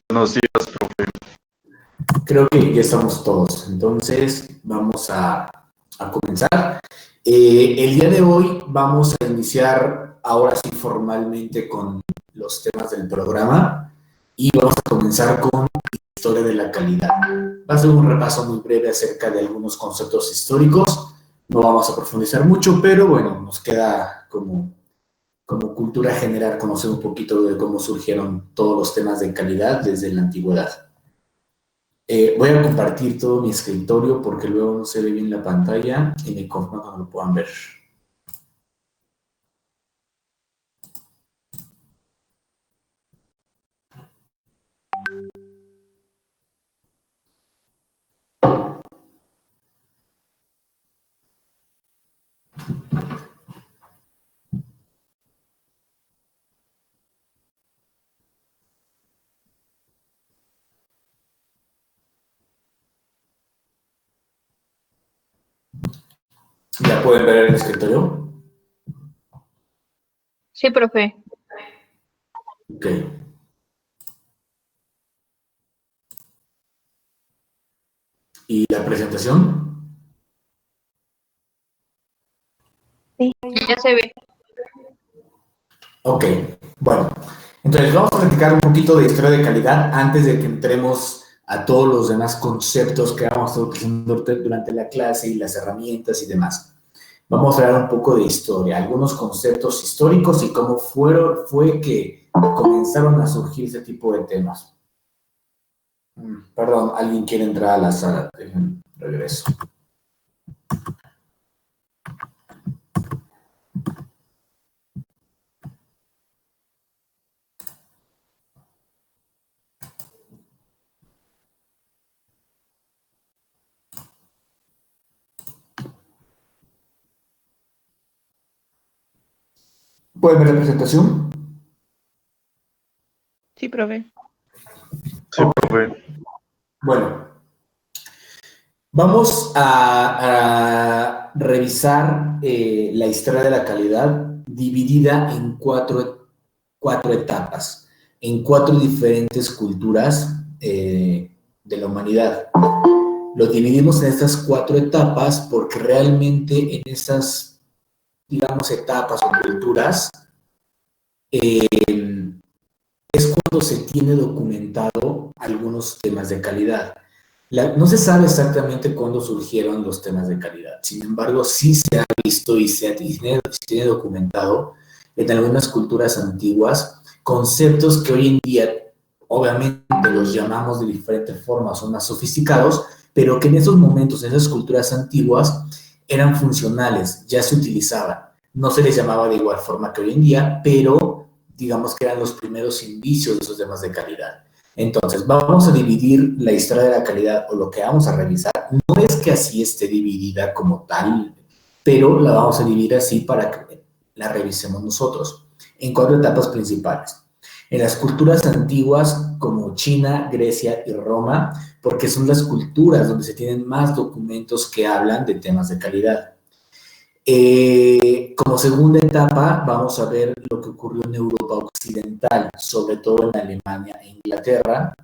Buenos días, profe. Creo que ya estamos todos, entonces vamos a comenzar. El día de hoy vamos a iniciar ahora sí formalmente con los temas del programa y vamos a comenzar con historia de la calidad. Va a ser un repaso muy breve acerca de algunos conceptos históricos, no vamos a profundizar mucho, pero bueno, nos queda como cultura general conocer un poquito de cómo surgieron todos los temas de calidad desde la antigüedad. Voy a compartir todo mi escritorio porque luego no se ve bien la pantalla y me confirma cuando lo puedan ver. ¿Ya pueden ver el escritorio? Sí, profe. Ok. ¿Y la presentación? Sí, ya se ve. Ok, bueno. Entonces vamos a platicar un poquito de historia de calidad antes de que entremos a todos los demás conceptos que vamos a estar utilizando durante la clase y las herramientas y demás. Vamos a hablar un poco de historia, algunos conceptos históricos y cómo fue que comenzaron a surgir ese tipo de temas. Perdón, alguien quiere entrar a la sala. Dejen, regreso. ¿Pueden ver la presentación? Sí, profe. Sí, profe. Bueno, vamos a revisar la historia de la calidad dividida en cuatro etapas, en cuatro diferentes culturas de la humanidad. Lo dividimos en estas cuatro etapas porque realmente en esas, digamos, etapas o culturas es cuando se tiene documentado algunos temas de calidad. No se sabe exactamente cuándo surgieron los temas de calidad, sin embargo, sí se ha visto y se tiene documentado en algunas culturas antiguas conceptos que hoy en día, obviamente, los llamamos de diferentes formas, son más sofisticados, pero que en esos momentos, en esas culturas antiguas, eran funcionales, ya se utilizaban. No se les llamaba de igual forma que hoy en día, pero digamos que eran los primeros indicios de esos temas de calidad. Entonces, vamos a dividir la historia de la calidad o lo que vamos a revisar. No es que así esté dividida como tal, pero la vamos a dividir así para que la revisemos nosotros en cuatro etapas principales. En las culturas antiguas como China, Grecia y Roma, porque son las culturas donde se tienen más documentos que hablan de temas de calidad. Como segunda etapa, vamos a ver lo que ocurrió en Europa Occidental, sobre todo en Alemania e Inglaterra.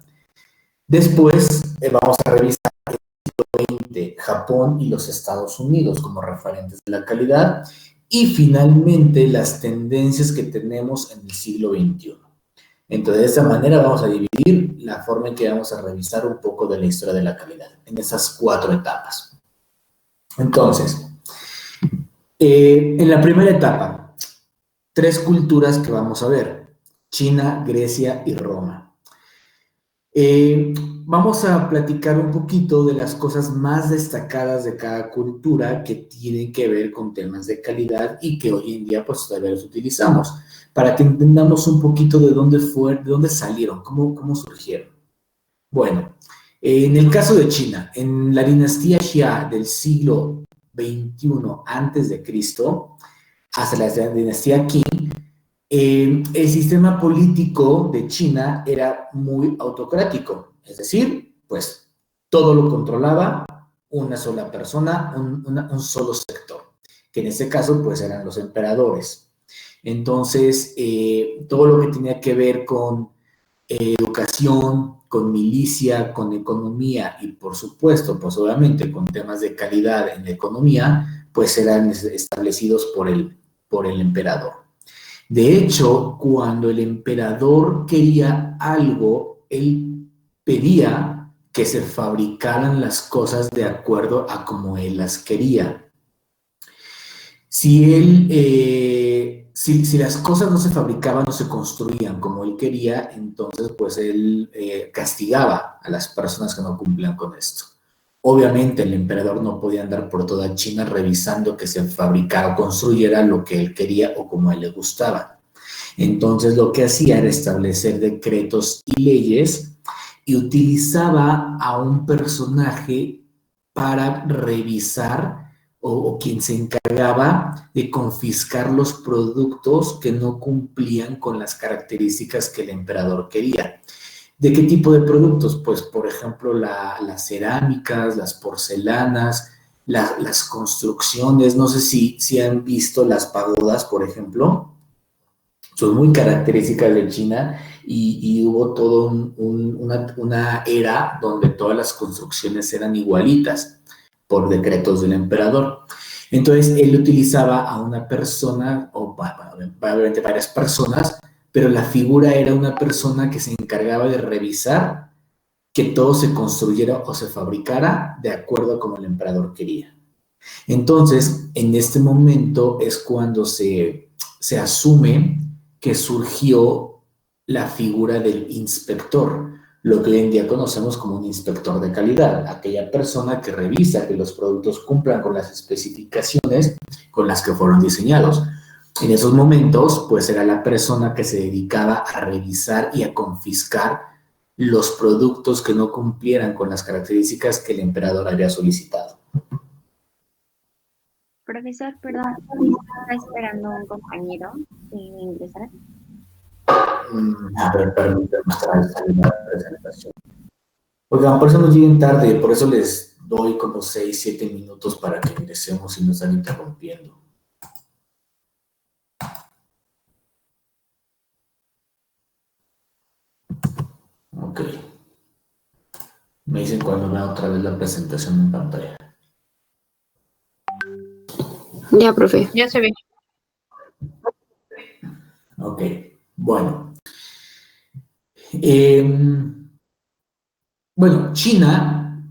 Después vamos a revisar el siglo XX, Japón y los Estados Unidos como referentes de la calidad. Y finalmente, las tendencias que tenemos en el siglo XXI. Entonces, de esta manera vamos a dividir la forma en que vamos a revisar un poco de la historia de la calidad en esas cuatro etapas. Entonces, en la primera etapa, tres culturas que vamos a ver: China, Grecia y Roma. Vamos a platicar un poquito de las cosas más destacadas de cada cultura que tienen que ver con temas de calidad y que hoy en día pues todavía los utilizamos, para que entendamos un poquito de dónde salieron, cómo surgieron. Bueno, en el caso de China, en la dinastía Xia del siglo XXI antes de Cristo, hasta la dinastía Qing, el sistema político de China era muy autocrático, es decir, pues todo lo controlaba una sola persona, un solo sector, que en este caso pues eran los emperadores. Entonces, todo lo que tenía que ver con educación, con milicia, con economía y por supuesto, pues obviamente con temas de calidad en la economía, pues eran establecidos por el emperador. De hecho, cuando el emperador quería algo, él pedía que se fabricaran las cosas de acuerdo a como él las quería. Si las cosas no se fabricaban, no se construían como él quería, entonces pues él castigaba a las personas que no cumplían con esto. Obviamente el emperador no podía andar por toda China revisando que se fabricara o construyera lo que él quería o como a él le gustaba. Entonces lo que hacía era establecer decretos y leyes y utilizaba a un personaje para revisar o quien se encargaba de confiscar los productos que no cumplían con las características que el emperador quería. ¿De qué tipo de productos? Pues, por ejemplo, las cerámicas, las porcelanas, las construcciones. No sé si han visto las pagodas, por ejemplo. Son muy características de China y hubo toda una era donde todas las construcciones eran igualitas por decretos del emperador. Entonces, él utilizaba a una persona, o obviamente varias personas, pero la figura era una persona que se encargaba de revisar que todo se construyera o se fabricara de acuerdo a como el emperador quería. Entonces, en este momento es cuando se asume que surgió la figura del inspector, lo que hoy en día conocemos como un inspector de calidad, aquella persona que revisa que los productos cumplan con las especificaciones con las que fueron diseñados. En esos momentos, pues era la persona que se dedicaba a revisar y a confiscar los productos que no cumplieran con las características que el emperador había solicitado. Profesor, perdón, está esperando un compañero de ingresar. A ver, permítanme mostrar la presentación. Oigan, por eso nos lleguen tarde, por eso les doy como 6, 7 minutos para que ingresemos y nos están interrumpiendo. Ok. Me dicen cuando vean otra vez la presentación en pantalla. Ya, profe. Ya se ve. Ok, bueno. Bueno, China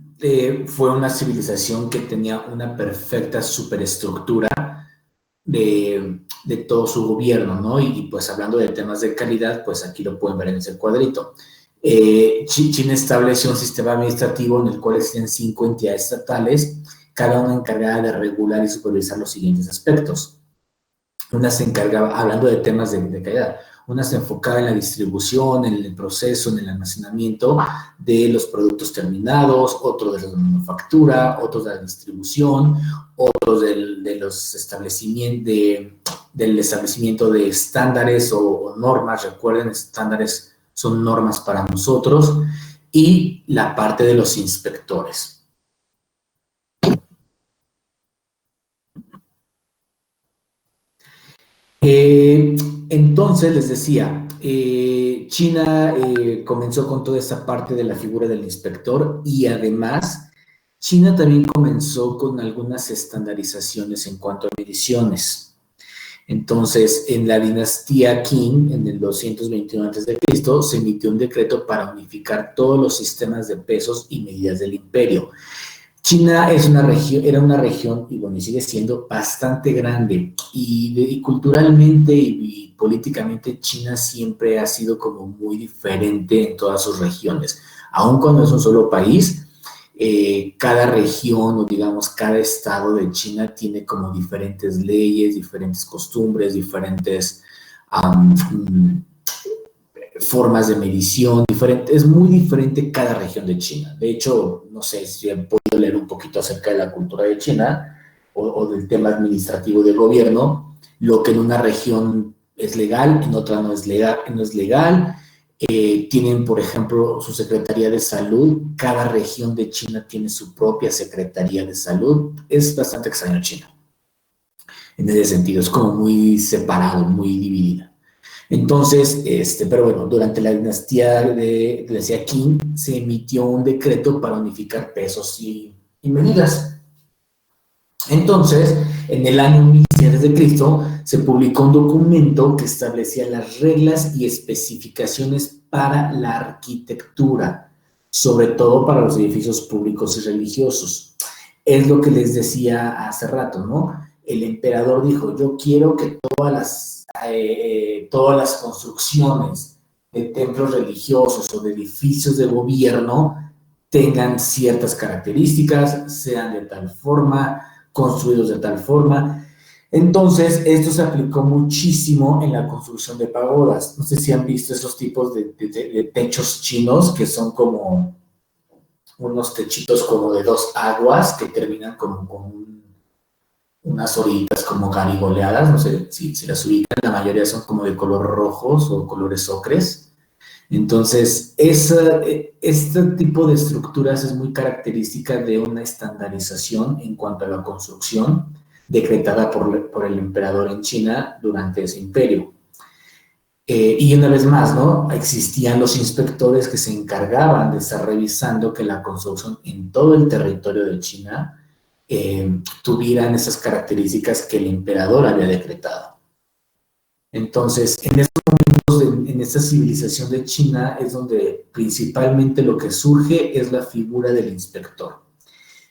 fue una civilización que tenía una perfecta superestructura de todo su gobierno, ¿no? Y pues hablando de temas de calidad, pues aquí lo pueden ver en ese cuadrito. China estableció un sistema administrativo en el cual existen 5 entidades estatales, cada una encargada de regular y supervisar los siguientes aspectos. Una se encargaba, hablando de temas de calidad, una se enfocaba en la distribución, en el proceso, en el almacenamiento de los productos terminados, otro de la manufactura, otros de la distribución, otros de los del establecimiento de estándares o normas. Recuerden, estándares son normas para nosotros, y la parte de los inspectores. Entonces, les decía, China comenzó con toda esa parte de la figura del inspector, y además China también comenzó con algunas estandarizaciones en cuanto a mediciones. Entonces, en la dinastía Qing, en el 221 a.C., se emitió un decreto para unificar todos los sistemas de pesos y medidas del imperio. China era una región, y bueno, y sigue siendo bastante grande, y culturalmente y políticamente China siempre ha sido como muy diferente en todas sus regiones. Aun cuando es un solo país, cada región o digamos cada estado de China tiene como diferentes leyes, diferentes costumbres, diferentes formas de medición, es muy diferente cada región de China. De hecho, no sé si han podido leer un poquito acerca de la cultura de China o del tema administrativo del gobierno. Lo que en una región es legal, en otra no es legal. Tienen, por ejemplo, su Secretaría de Salud. Cada región de China tiene su propia Secretaría de Salud. Es bastante extraño China. En ese sentido, es como muy separado, muy dividida. Entonces, pero bueno, durante la dinastía de Qin se emitió un decreto para unificar pesos y medidas. Entonces, en el año 1100 a.C., se publicó un documento que establecía las reglas y especificaciones para la arquitectura, sobre todo para los edificios públicos y religiosos. Es lo que les decía hace rato, ¿no? El emperador dijo, yo quiero que todas las construcciones de templos religiosos o de edificios de gobierno tengan ciertas características, sean de tal forma, construidos de tal forma. Entonces, esto se aplicó muchísimo en la construcción de pagodas. No sé si han visto esos tipos de techos chinos que son como unos techitos como de 2 aguas que terminan como con unas orillitas como garigoleadas, no sé si las ubican, la mayoría son como de color rojos o colores ocres. Entonces, este tipo de estructuras es muy característica de una estandarización en cuanto a la construcción decretada por el emperador en China durante ese imperio. Y una vez más, ¿no? Existían los inspectores que se encargaban de estar revisando que la construcción en todo el territorio de China tuvieran esas características que el emperador había decretado. Entonces, en estos momentos, en esta civilización de China, es donde principalmente lo que surge es la figura del inspector.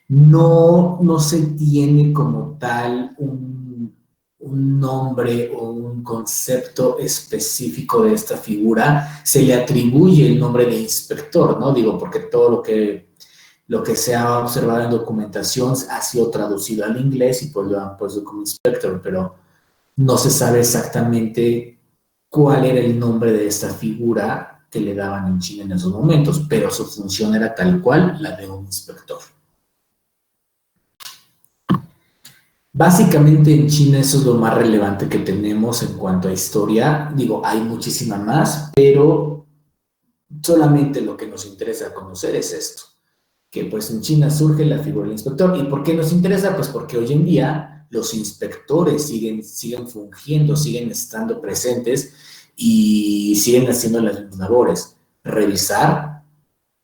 No se tiene como tal un nombre o un concepto específico de esta figura, se le atribuye el nombre de inspector, ¿no? Digo, porque todo lo que se ha observado en documentación ha sido traducido al inglés y pues lo han puesto como inspector, pero no se sabe exactamente cuál era el nombre de esta figura que le daban en China en esos momentos, pero su función era tal cual la de un inspector. Básicamente en China eso es lo más relevante que tenemos en cuanto a historia. Digo, hay muchísima más, pero solamente lo que nos interesa conocer es esto, que pues en China surge la figura del inspector. ¿Y por qué nos interesa? Pues porque hoy en día los inspectores siguen fungiendo, siguen estando presentes y siguen haciendo las mismas labores. Revisar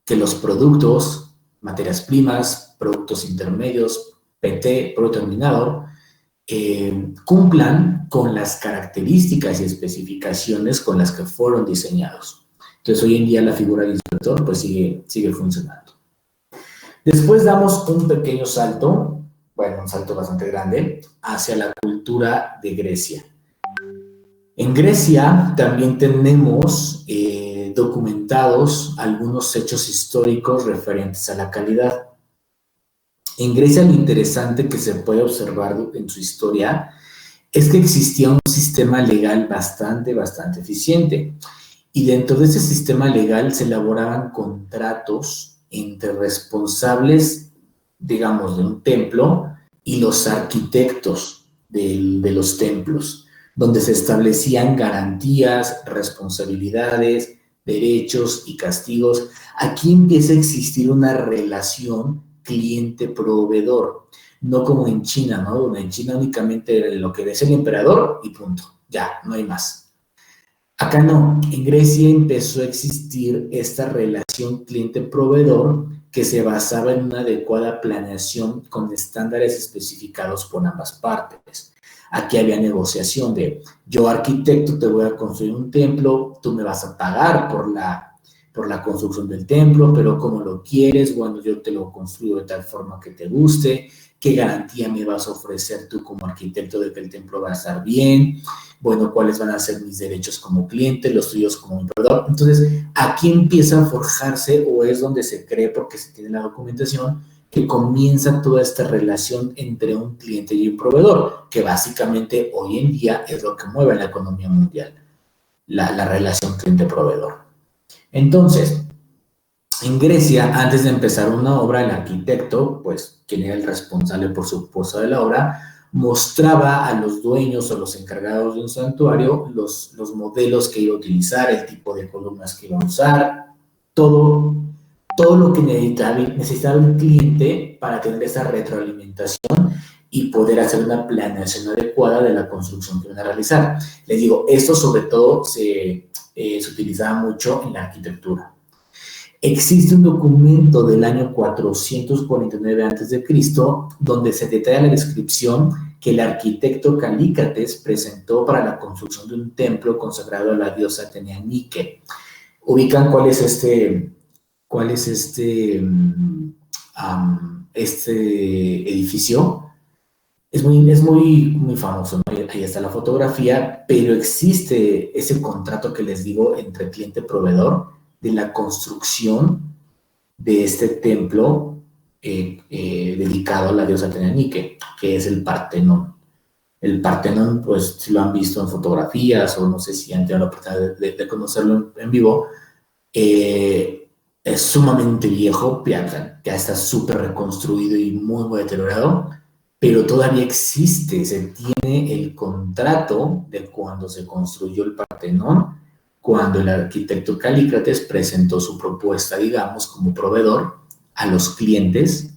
que los productos, materias primas, productos intermedios, PT, producto terminado, cumplan con las características y especificaciones con las que fueron diseñados. Entonces, hoy en día la figura del inspector pues sigue funcionando. Después damos un pequeño salto, bueno, un salto bastante grande, hacia la cultura de Grecia. En Grecia también tenemos documentados algunos hechos históricos referentes a la calidad. En Grecia lo interesante que se puede observar en su historia es que existía un sistema legal bastante eficiente. Y dentro de ese sistema legal se elaboraban contratos entre responsables, digamos, de un templo y los arquitectos de los templos, donde se establecían garantías, responsabilidades, derechos y castigos. Aquí empieza a existir una relación cliente-proveedor, no como en China, ¿no? Donde en China únicamente lo que es el emperador y punto, ya, no hay más. Acá no, en Grecia empezó a existir esta relación cliente-proveedor que se basaba en una adecuada planeación con estándares especificados por ambas partes. Aquí había negociación de yo arquitecto te voy a construir un templo, tú me vas a pagar por la construcción del templo, pero como lo quieres, bueno, yo te lo construyo de tal forma que te guste, qué garantía me vas a ofrecer tú como arquitecto de que el templo va a estar bien, bueno, cuáles van a ser mis derechos como cliente, los tuyos como proveedor. Entonces, aquí empieza a forjarse o es donde se cree, porque se tiene la documentación, que comienza toda esta relación entre un cliente y un proveedor, que básicamente hoy en día es lo que mueve la economía mundial, la relación cliente-proveedor. Entonces, en Grecia, antes de empezar una obra, el arquitecto, pues, quien era el responsable, por supuesto, de la obra, mostraba a los dueños o los encargados de un santuario los modelos que iba a utilizar, el tipo de columnas que iba a usar, todo lo que necesitaba el cliente para tener esa retroalimentación y poder hacer una planeación adecuada de la construcción que van a realizar. Les digo, esto sobre todo se utilizaba mucho en la arquitectura. Existe un documento del año 449 a.C. donde se detalla la descripción que el arquitecto Calícrates presentó para la construcción de un templo consagrado a la diosa Atenea Nike. ¿Ubican cuál es este edificio? Es muy famoso, ¿no? Ahí está la fotografía, pero existe ese contrato que les digo entre cliente y proveedor de la construcción de este templo dedicado a la diosa Atenea Nike, que es el Partenón. El Partenón, pues, si lo han visto en fotografías o no sé si han tenido la oportunidad de conocerlo en vivo, es sumamente viejo, ya está súper reconstruido y muy deteriorado, pero todavía existe, se tiene el contrato de cuando se construyó el Partenón, cuando el arquitecto Calícrates presentó su propuesta, digamos, como proveedor a los clientes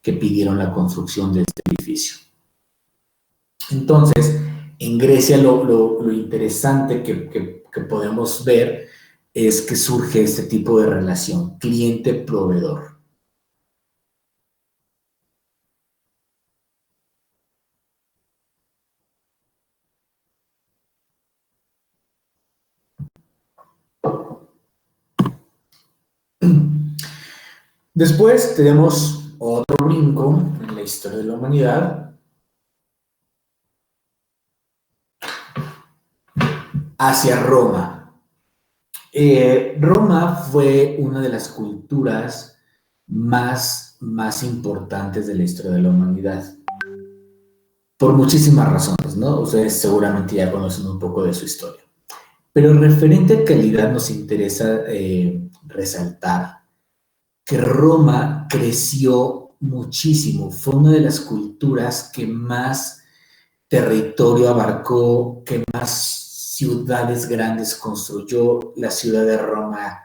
que pidieron la construcción de este edificio. Entonces, en Grecia lo interesante que podemos ver es que surge este tipo de relación, cliente-proveedor. Después tenemos otro brinco en la historia de la humanidad hacia Roma. Roma fue una de las culturas más importantes de la historia de la humanidad, por muchísimas razones, ¿no? Ustedes seguramente ya conocen un poco de su historia. Pero referente a calidad nos interesa resaltar que Roma creció muchísimo, fue una de las culturas que más territorio abarcó, que más ciudades grandes construyó. La ciudad de Roma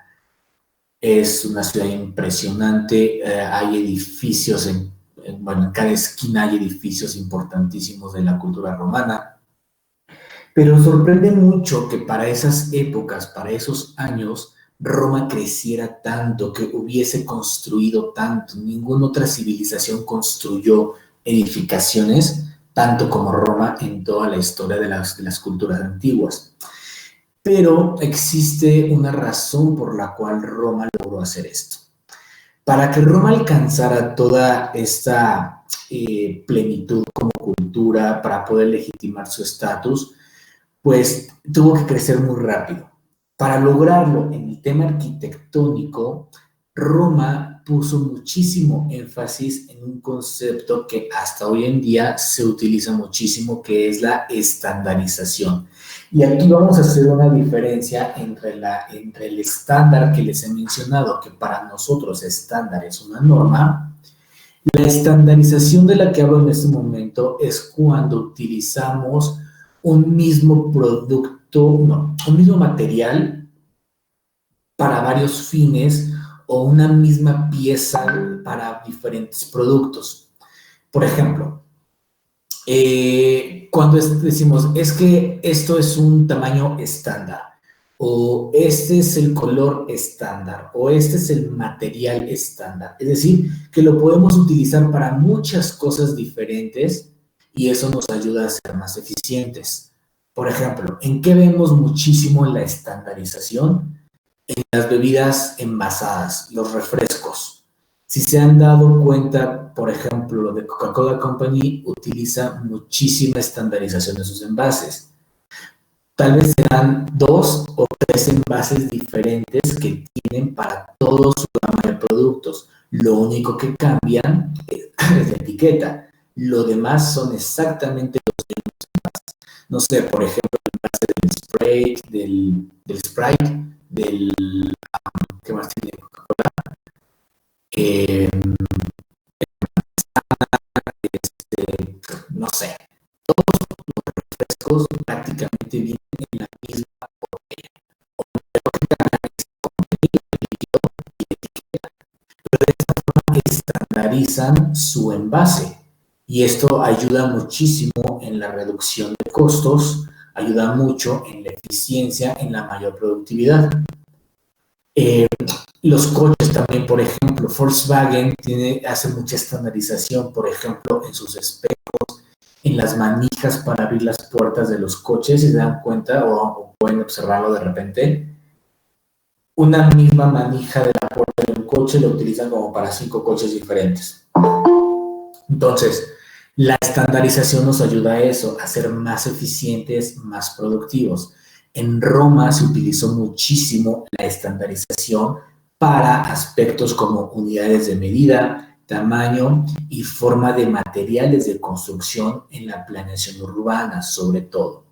es una ciudad impresionante, hay edificios, en cada esquina hay edificios importantísimos de la cultura romana, pero sorprende mucho que para esas épocas, para esos años, Roma creciera tanto, que hubiese construido tanto. Ninguna otra civilización construyó edificaciones tanto como Roma en toda la historia de las culturas antiguas. Pero existe una razón por la cual Roma logró hacer esto. Para que Roma alcanzara toda esta plenitud como cultura, para poder legitimar su estatus, pues tuvo que crecer muy rápido. Para lograrlo en el tema arquitectónico, Roma puso muchísimo énfasis en un concepto que hasta hoy en día se utiliza muchísimo, que es la estandarización. Y aquí vamos a hacer una diferencia entre el estándar que les he mencionado, que para nosotros estándar es una norma. La estandarización de la que hablo en este momento es cuando utilizamos un mismo producto, no, un mismo material para varios fines o una misma pieza para diferentes productos. Por ejemplo, cuando decimos, es que esto es un tamaño estándar, o este es el color estándar, o este es el material estándar. Es decir, que lo podemos utilizar para muchas cosas diferentes y eso nos ayuda a ser más eficientes. Por ejemplo, ¿en qué vemos muchísimo la estandarización? En las bebidas envasadas, los refrescos. Si se han dado cuenta, por ejemplo, lo de Coca-Cola Company utiliza muchísima estandarización de sus envases. Tal vez serán 2 o 3 envases diferentes que tienen para todo su gama de productos. Lo único que cambian es la etiqueta. Lo demás son exactamente los mismos envases. No sé, por ejemplo, el envase del Sprite, ¿qué más tiene Coca-Cola? No sé, todos los refrescos prácticamente vienen en la misma botella. O lo que cambian es contenido, líquido y etiqueta. Pero de esta forma estandarizan su envase. Y esto ayuda muchísimo en la reducción de costos, ayuda mucho en la eficiencia, en la mayor productividad. Los coches también, por ejemplo, Volkswagen hace mucha estandarización, por ejemplo, en sus espejos, en las manijas para abrir las puertas de los coches, si se dan cuenta o pueden observarlo de repente. Una misma manija de la puerta de un coche lo utilizan como para 5 coches diferentes. Entonces, la estandarización nos ayuda a eso, a ser más eficientes, más productivos. En Roma se utilizó muchísimo la estandarización para aspectos como unidades de medida, tamaño y forma de materiales de construcción en la planeación urbana, sobre todo.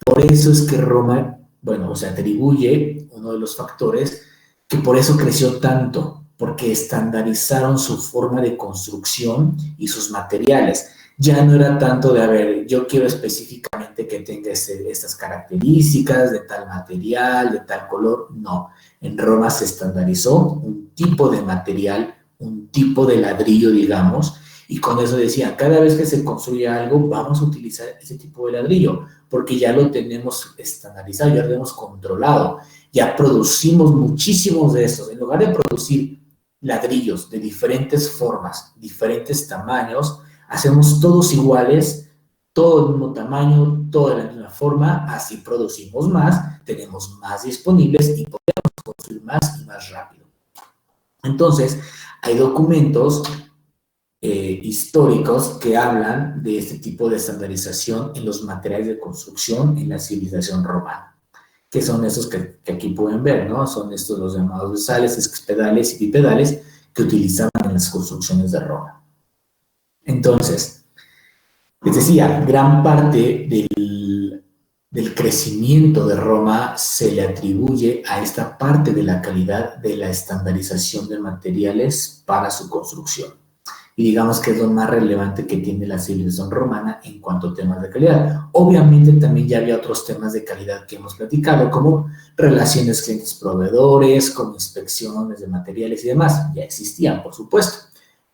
Por eso es que Roma, bueno, se atribuye uno de los factores que por eso creció tanto, porque estandarizaron su forma de construcción y sus materiales. Ya no era tanto de, a ver, yo quiero específicamente que tenga estas características, de tal material, de tal color. No, en Roma se estandarizó un tipo de material, un tipo de ladrillo, digamos, y con eso decían, cada vez que se construye algo, vamos a utilizar ese tipo de ladrillo, porque ya lo tenemos estandarizado, ya lo tenemos controlado, ya producimos muchísimos de estos. En lugar de producir ladrillos de diferentes formas, diferentes tamaños, hacemos todos iguales, todo del mismo tamaño, todo de la misma forma, así producimos más, tenemos más disponibles y podemos construir más y más rápido. Entonces, hay documentos históricos que hablan de este tipo de estandarización en los materiales de construcción en la civilización romana, que son esos que aquí pueden ver, ¿no? Son estos los llamados besales, esquipedales y bipedales que utilizaban en las construcciones de Roma. Entonces, les decía, gran parte del crecimiento de Roma se le atribuye a esta parte de la calidad de la estandarización de materiales para su construcción. Y digamos que es lo más relevante que tiene la civilización romana en cuanto a temas de calidad. Obviamente también ya había otros temas de calidad que hemos platicado, como relaciones clientes-proveedores, como inspecciones de materiales y demás. Ya existían, por supuesto.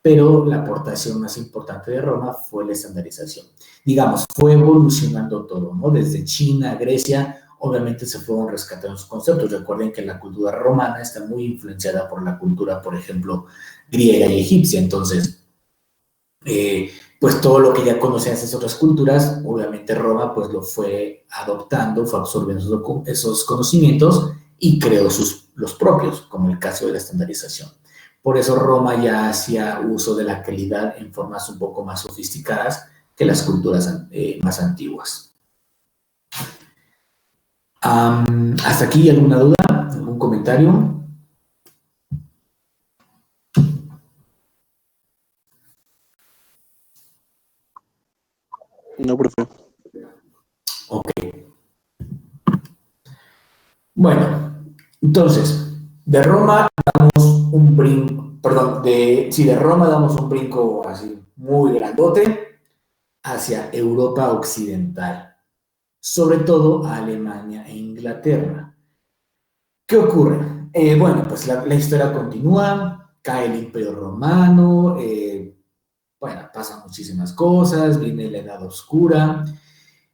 Pero la aportación más importante de Roma fue la estandarización. Digamos, fue evolucionando todo, ¿no? Desde China, Grecia, obviamente se fueron rescatando sus conceptos. Recuerden que la cultura romana está muy influenciada por la cultura, por ejemplo, griega y egipcia. Entonces, pues todo lo que ya conocían esas otras culturas, obviamente Roma pues lo fue adoptando, fue absorbiendo esos conocimientos y creó los propios, como el caso de la estandarización. Por eso Roma ya hacía uso de la calidad en formas un poco más sofisticadas que las culturas más antiguas. ¿Hasta aquí alguna duda? ¿Algún comentario? No, profe. Ok. Bueno, entonces, de Roma damos un brinco, perdón, de Roma damos un brinco así muy grandote hacia Europa Occidental, sobre todo a Alemania e Inglaterra. ¿Qué ocurre? Bueno, pues la historia continúa, cae el Imperio Romano, bueno, pasan muchísimas cosas, viene la Edad Oscura,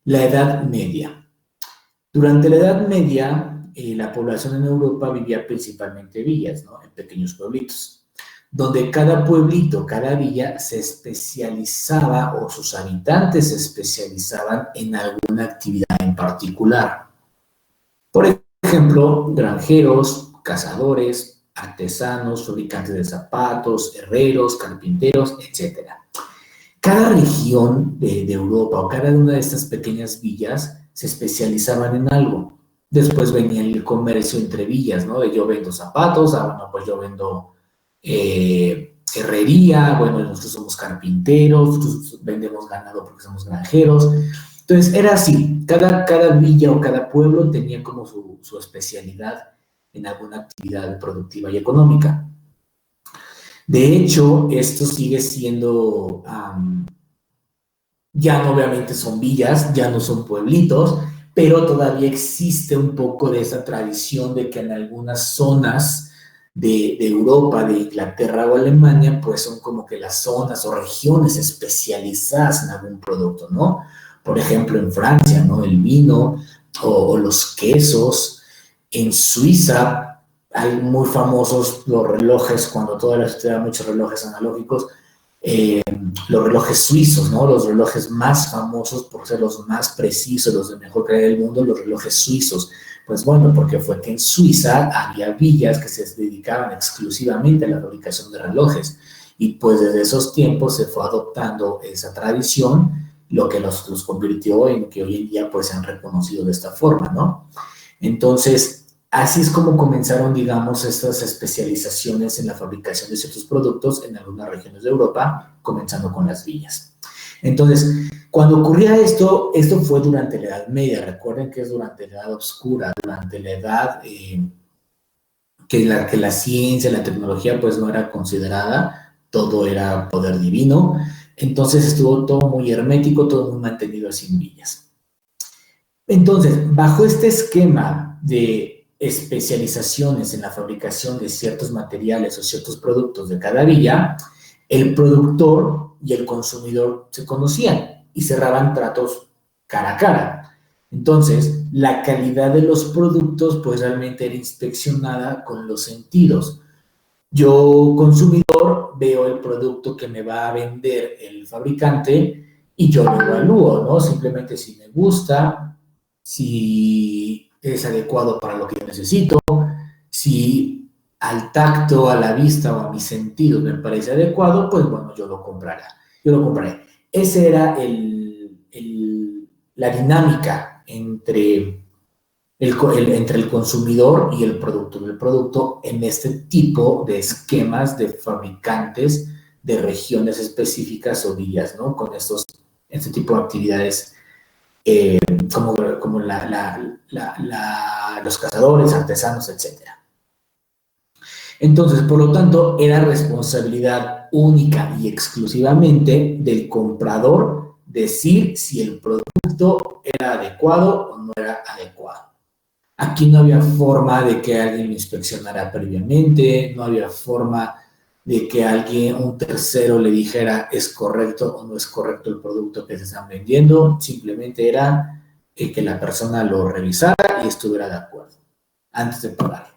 la Edad Media. Durante la Edad Media, la población en Europa vivía principalmente villas, ¿no? En pequeños pueblitos, donde cada pueblito, cada villa se especializaba o sus habitantes se especializaban en alguna actividad en particular. Por ejemplo, granjeros, cazadores, artesanos, fabricantes de zapatos, herreros, carpinteros, etc. Cada región de Europa o cada una de estas pequeñas villas se especializaban en algo. Después venía el comercio entre villas, ¿no? De yo vendo zapatos, bueno, pues yo vendo herrería, bueno, nosotros somos carpinteros, nosotros vendemos ganado porque somos granjeros. Entonces, era así, cada villa o cada pueblo tenía como su especialidad en alguna actividad productiva y económica. De hecho, esto sigue siendo, ya no obviamente son villas, ya no son pueblitos, pero todavía existe un poco de esa tradición de que en algunas zonas de Europa, de Inglaterra o Alemania, pues son como que las zonas o regiones especializadas en algún producto, ¿no? Por ejemplo, en Francia, ¿no? El vino o los quesos. En Suiza hay muy famosos los relojes, cuando todavía se dan muchos relojes analógicos, los relojes suizos, ¿no? Los relojes más famosos por ser los más precisos, los de mejor calidad del mundo, los relojes suizos. Pues bueno, porque fue que en Suiza había villas que se dedicaban exclusivamente a la fabricación de relojes. Y pues desde esos tiempos se fue adoptando esa tradición, lo que los convirtió en que hoy en día pues se han reconocido de esta forma, ¿no? Entonces, así es como comenzaron, digamos, estas especializaciones en la fabricación de ciertos productos en algunas regiones de Europa, comenzando con las villas. Entonces, cuando ocurría esto fue durante la Edad Media. Recuerden que es durante la Edad Oscura, durante la Edad que la ciencia, la tecnología, pues no era considerada, todo era poder divino. Entonces estuvo todo muy hermético, todo muy mantenido sin villas. Entonces, bajo este esquema de especializaciones en la fabricación de ciertos materiales o ciertos productos de cada villa, el productor y el consumidor se conocían y cerraban tratos cara a cara. Entonces, la calidad de los productos pues realmente era inspeccionada con los sentidos. Yo, consumidor, veo el producto que me va a vender el fabricante y yo lo evalúo, ¿no? Simplemente si me gusta, si es adecuado para lo que yo necesito, si al tacto, a la vista o a mis sentidos me parece adecuado, pues bueno, yo lo compraré. Esa era la dinámica entre el consumidor y el producto en este tipo de esquemas de fabricantes de regiones específicas o villas, ¿no? Con este tipo de actividades como los cazadores, artesanos, etc. Entonces, por lo tanto, era responsabilidad única y exclusivamente del comprador decir si el producto era adecuado o no era adecuado. Aquí no había forma de que alguien lo inspeccionara previamente, no había forma de que un tercero le dijera es correcto o no es correcto el producto que se están vendiendo, simplemente era que la persona lo revisara y estuviera de acuerdo antes de pagar.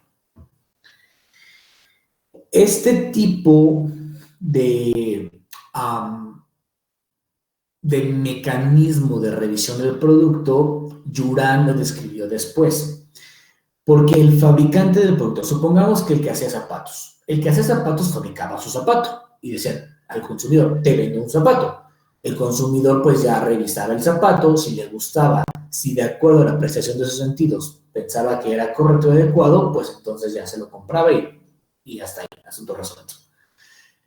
Este tipo de mecanismo de revisión del producto, Juran lo describió después. Porque el fabricante del producto, supongamos que el que hacía zapatos fabricaba su zapato y decía al consumidor, te vendo un zapato. El consumidor pues ya revisaba el zapato, si le gustaba, si de acuerdo a la apreciación de sus sentidos pensaba que era correcto y adecuado, pues entonces ya se lo compraba y hasta ahí, asunto resuelto.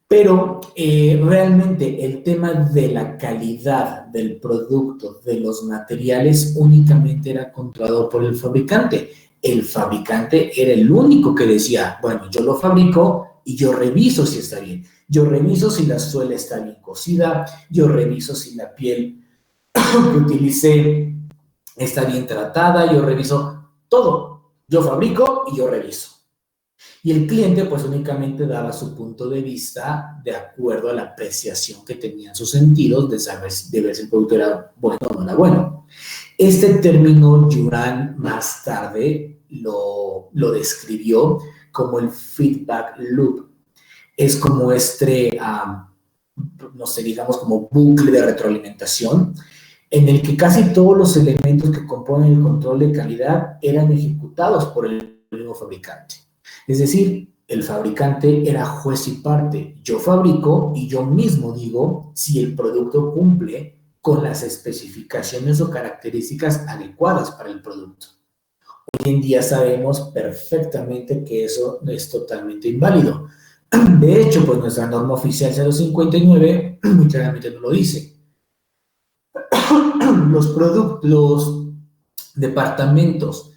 Pero realmente el tema de la calidad del producto, de los materiales, únicamente era controlado por el fabricante. El fabricante era el único que decía, bueno, yo lo fabrico y yo reviso si está bien. Yo reviso si la suela está bien cosida, yo reviso si la piel que utilicé está bien tratada, yo reviso todo. Yo fabrico y yo reviso. Y el cliente pues únicamente daba su punto de vista de acuerdo a la apreciación que tenían sus sentidos de ver si el producto era bueno o no era bueno. Este término Juran más tarde lo describió como el feedback loop. Es como no sé, digamos como bucle de retroalimentación en el que casi todos los elementos que componen el control de calidad eran ejecutados por el mismo fabricante. Es decir, el fabricante era juez y parte. Yo fabrico y yo mismo digo si el producto cumple con las especificaciones o características adecuadas para el producto. Hoy en día sabemos perfectamente que eso es totalmente inválido. De hecho, pues nuestra norma oficial 059 muy claramente no lo dice. Los departamentos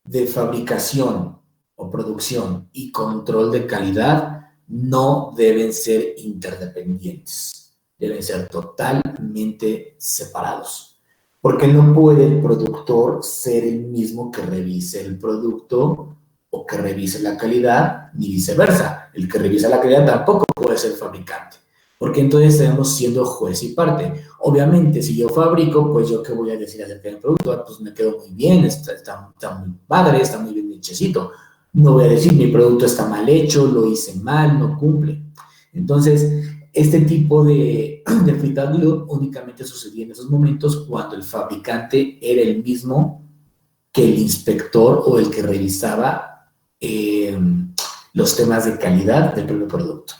de fabricación o producción y control de calidad no deben ser interdependientes, deben ser totalmente separados, porque no puede el productor ser el mismo que revise el producto o que revise la calidad, ni viceversa. El que revisa la calidad tampoco puede ser fabricante, porque entonces estamos siendo juez y parte. Obviamente, si yo fabrico, pues yo qué voy a decir acerca del producto, pues me quedó muy bien, está muy padre, está muy bien hechecito. No voy a decir mi producto está mal hecho, lo hice mal, no cumple. Entonces, este tipo de feedback loop únicamente sucedía en esos momentos cuando el fabricante era el mismo que el inspector o el que revisaba los temas de calidad del propio producto.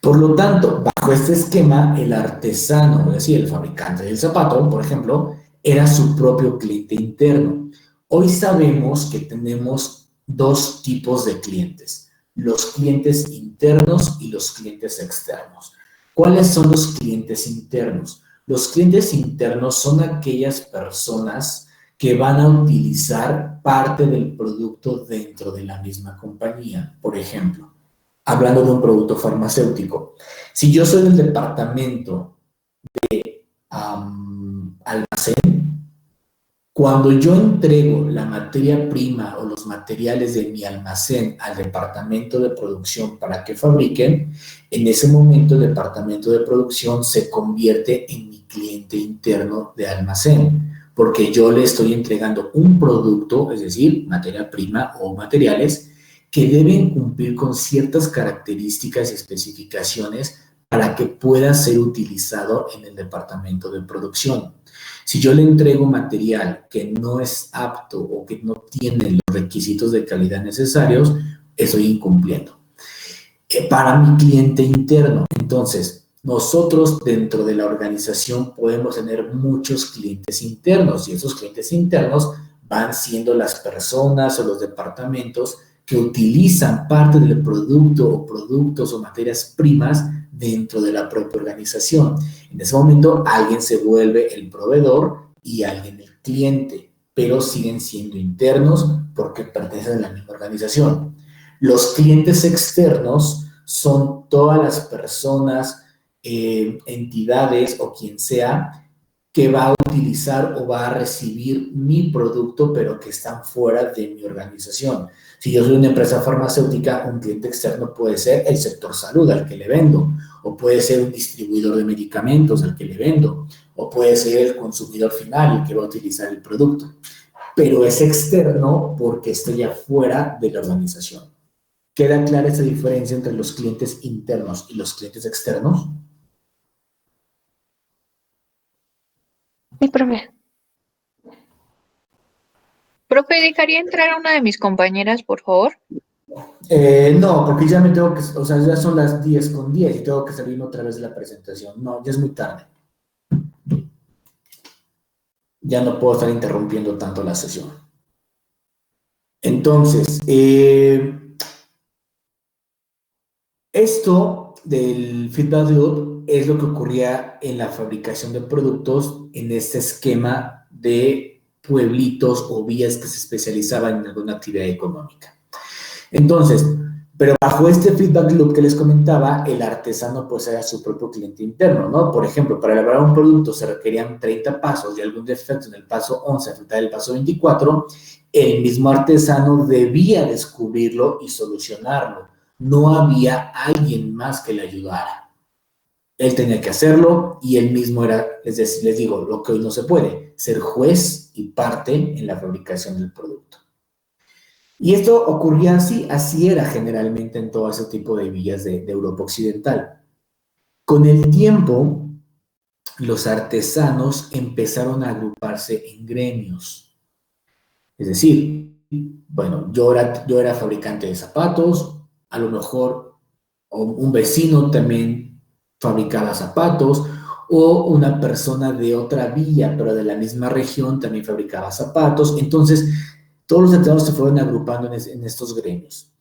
Por lo tanto, bajo este esquema, el artesano, es decir, el fabricante del zapato, por ejemplo, era su propio cliente interno. Hoy sabemos que tenemos dos tipos de clientes, los clientes internos y los clientes externos. ¿Cuáles son los clientes internos? Los clientes internos son aquellas personas que van a utilizar parte del producto dentro de la misma compañía. Por ejemplo, hablando de un producto farmacéutico, si yo soy del departamento de almacén, cuando yo entrego la materia prima o los materiales de mi almacén al departamento de producción para que fabriquen, en ese momento el departamento de producción se convierte en mi cliente interno de almacén, porque yo le estoy entregando un producto, es decir, materia prima o materiales, que deben cumplir con ciertas características y especificaciones para que pueda ser utilizado en el departamento de producción. Si yo le entrego material que no es apto o que no tiene los requisitos de calidad necesarios, estoy incumpliendo. Para mi cliente interno, entonces, nosotros dentro de la organización podemos tener muchos clientes internos y esos clientes internos van siendo las personas o los departamentos que utilizan parte del producto o productos o materias primas dentro de la propia organización. En ese momento, alguien se vuelve el proveedor y alguien el cliente, pero siguen siendo internos porque pertenecen a la misma organización. Los clientes externos son todas las personas, entidades o quien sea que va a utilizar o va a recibir mi producto, pero que están fuera de mi organización. Si yo soy una empresa farmacéutica, un cliente externo puede ser el sector salud al que le vendo, o puede ser un distribuidor de medicamentos al que le vendo, o puede ser el consumidor final el que va a utilizar el producto. Pero es externo porque estoy afuera de la organización. ¿Queda clara esa diferencia entre los clientes internos y los clientes externos? Sí, profe. Profe, ¿dejaría entrar a una de mis compañeras, por favor? No, porque ya me tengo que, o sea, ya son las 10:10 y tengo que salirme otra vez de la presentación. No, ya es muy tarde. Ya no puedo estar interrumpiendo tanto la sesión. Entonces, esto del feedback loop es lo que ocurría en la fabricación de productos en este esquema de pueblitos o vías que se especializaban en alguna actividad económica. Entonces, pero bajo este feedback loop que les comentaba, el artesano pues era su propio cliente interno, ¿no? Por ejemplo, para elaborar un producto se requerían 30 pasos y algún defecto en el paso 11 afectar el paso 24, el mismo artesano debía descubrirlo y solucionarlo. No había alguien más que le ayudara. Él tenía que hacerlo y él mismo era, les digo, lo que hoy no se puede, ser juez y parte en la fabricación del producto. Y esto ocurría así era generalmente en todo ese tipo de villas de Europa Occidental. Con el tiempo, los artesanos empezaron a agruparse en gremios. Es decir, bueno, yo era fabricante de zapatos, a lo mejor un vecino también fabricaba zapatos, o una persona de otra villa, pero de la misma región, también fabricaba zapatos. Entonces, todos los artesanos se fueron agrupando en estos gremios,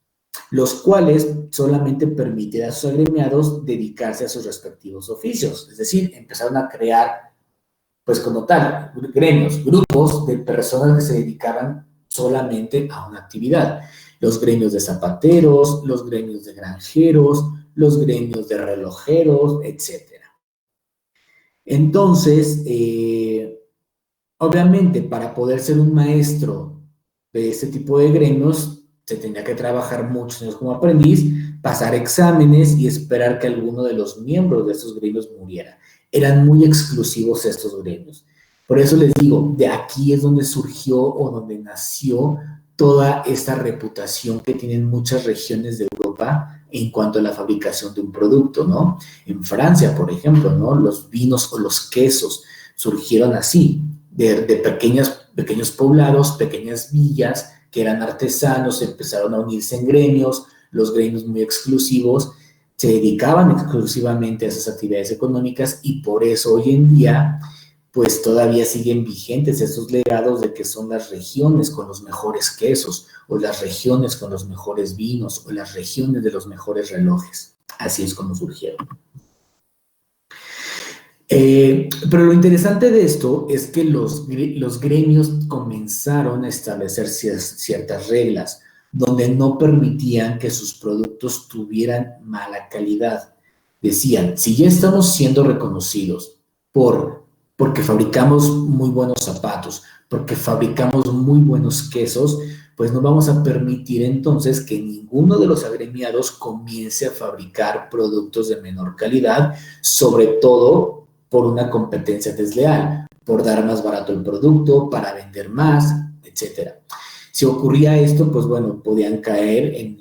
los cuales solamente permitían a sus agremiados dedicarse a sus respectivos oficios. Es decir, empezaron a crear, pues como tal, gremios, grupos de personas que se dedicaban solamente a una actividad. Los gremios de zapateros, los gremios de granjeros, los gremios de relojeros, etc. Entonces, obviamente, para poder ser un maestro de este tipo de gremios se tenía que trabajar muchos años como aprendiz, pasar exámenes y esperar que alguno de los miembros de estos gremios muriera. Eran muy exclusivos estos gremios. Por eso les digo, de aquí es donde surgió o donde nació toda esta reputación que tienen muchas regiones de Europa en cuanto a la fabricación de un producto, ¿no? En Francia, por ejemplo, ¿no? Los vinos o los quesos surgieron así, de pequeños poblados, pequeñas villas que eran artesanos, empezaron a unirse en gremios, los gremios muy exclusivos, se dedicaban exclusivamente a esas actividades económicas y por eso hoy en día pues todavía siguen vigentes esos legados de que son las regiones con los mejores quesos, o las regiones con los mejores vinos, o las regiones de los mejores relojes. Así es como surgieron. Pero lo interesante de esto es que los gremios comenzaron a establecer ciertas reglas, donde no permitían que sus productos tuvieran mala calidad. Decían, si ya estamos siendo reconocidos porque fabricamos muy buenos zapatos, porque fabricamos muy buenos quesos, pues no vamos a permitir entonces que ninguno de los agremiados comience a fabricar productos de menor calidad, sobre todo por una competencia desleal, por dar más barato el producto, para vender más, etc. Si ocurría esto, pues bueno, podían caer en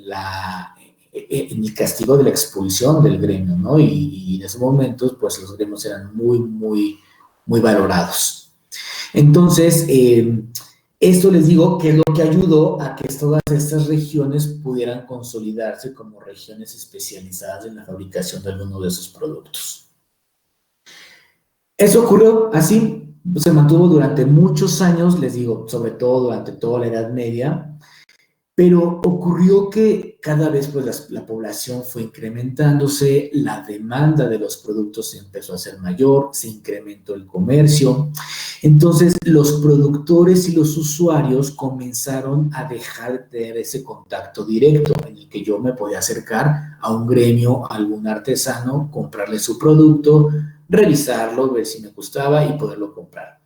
el castigo de la expulsión del gremio, ¿no? Y en esos momentos, pues los gremios eran muy valorados. Entonces, esto les digo que es lo que ayudó a que todas estas regiones pudieran consolidarse como regiones especializadas en la fabricación de alguno de esos productos. Eso ocurrió así, se mantuvo durante muchos años, les digo, sobre todo durante toda la Edad Media, pero ocurrió que cada vez pues la población fue incrementándose, la demanda de los productos empezó a ser mayor, se incrementó el comercio, entonces los productores y los usuarios comenzaron a dejar de tener ese contacto directo en el que yo me podía acercar a un gremio, a algún artesano, comprarle su producto, revisarlo, ver si me gustaba y poderlo comprar.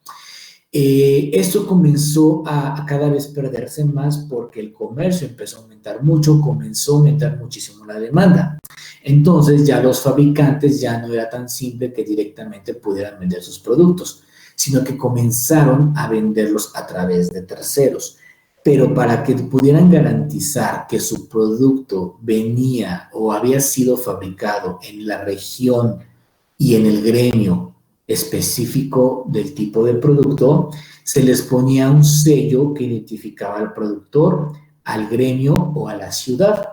Esto comenzó a cada vez perderse más porque el comercio empezó a aumentar mucho, comenzó a aumentar muchísimo la demanda. Entonces ya los fabricantes ya no era tan simple que directamente pudieran vender sus productos, sino que comenzaron a venderlos a través de terceros. Pero para que pudieran garantizar que su producto venía o había sido fabricado en la región y en el gremio específico del tipo de producto, se les ponía un sello que identificaba al productor, al gremio o a la ciudad.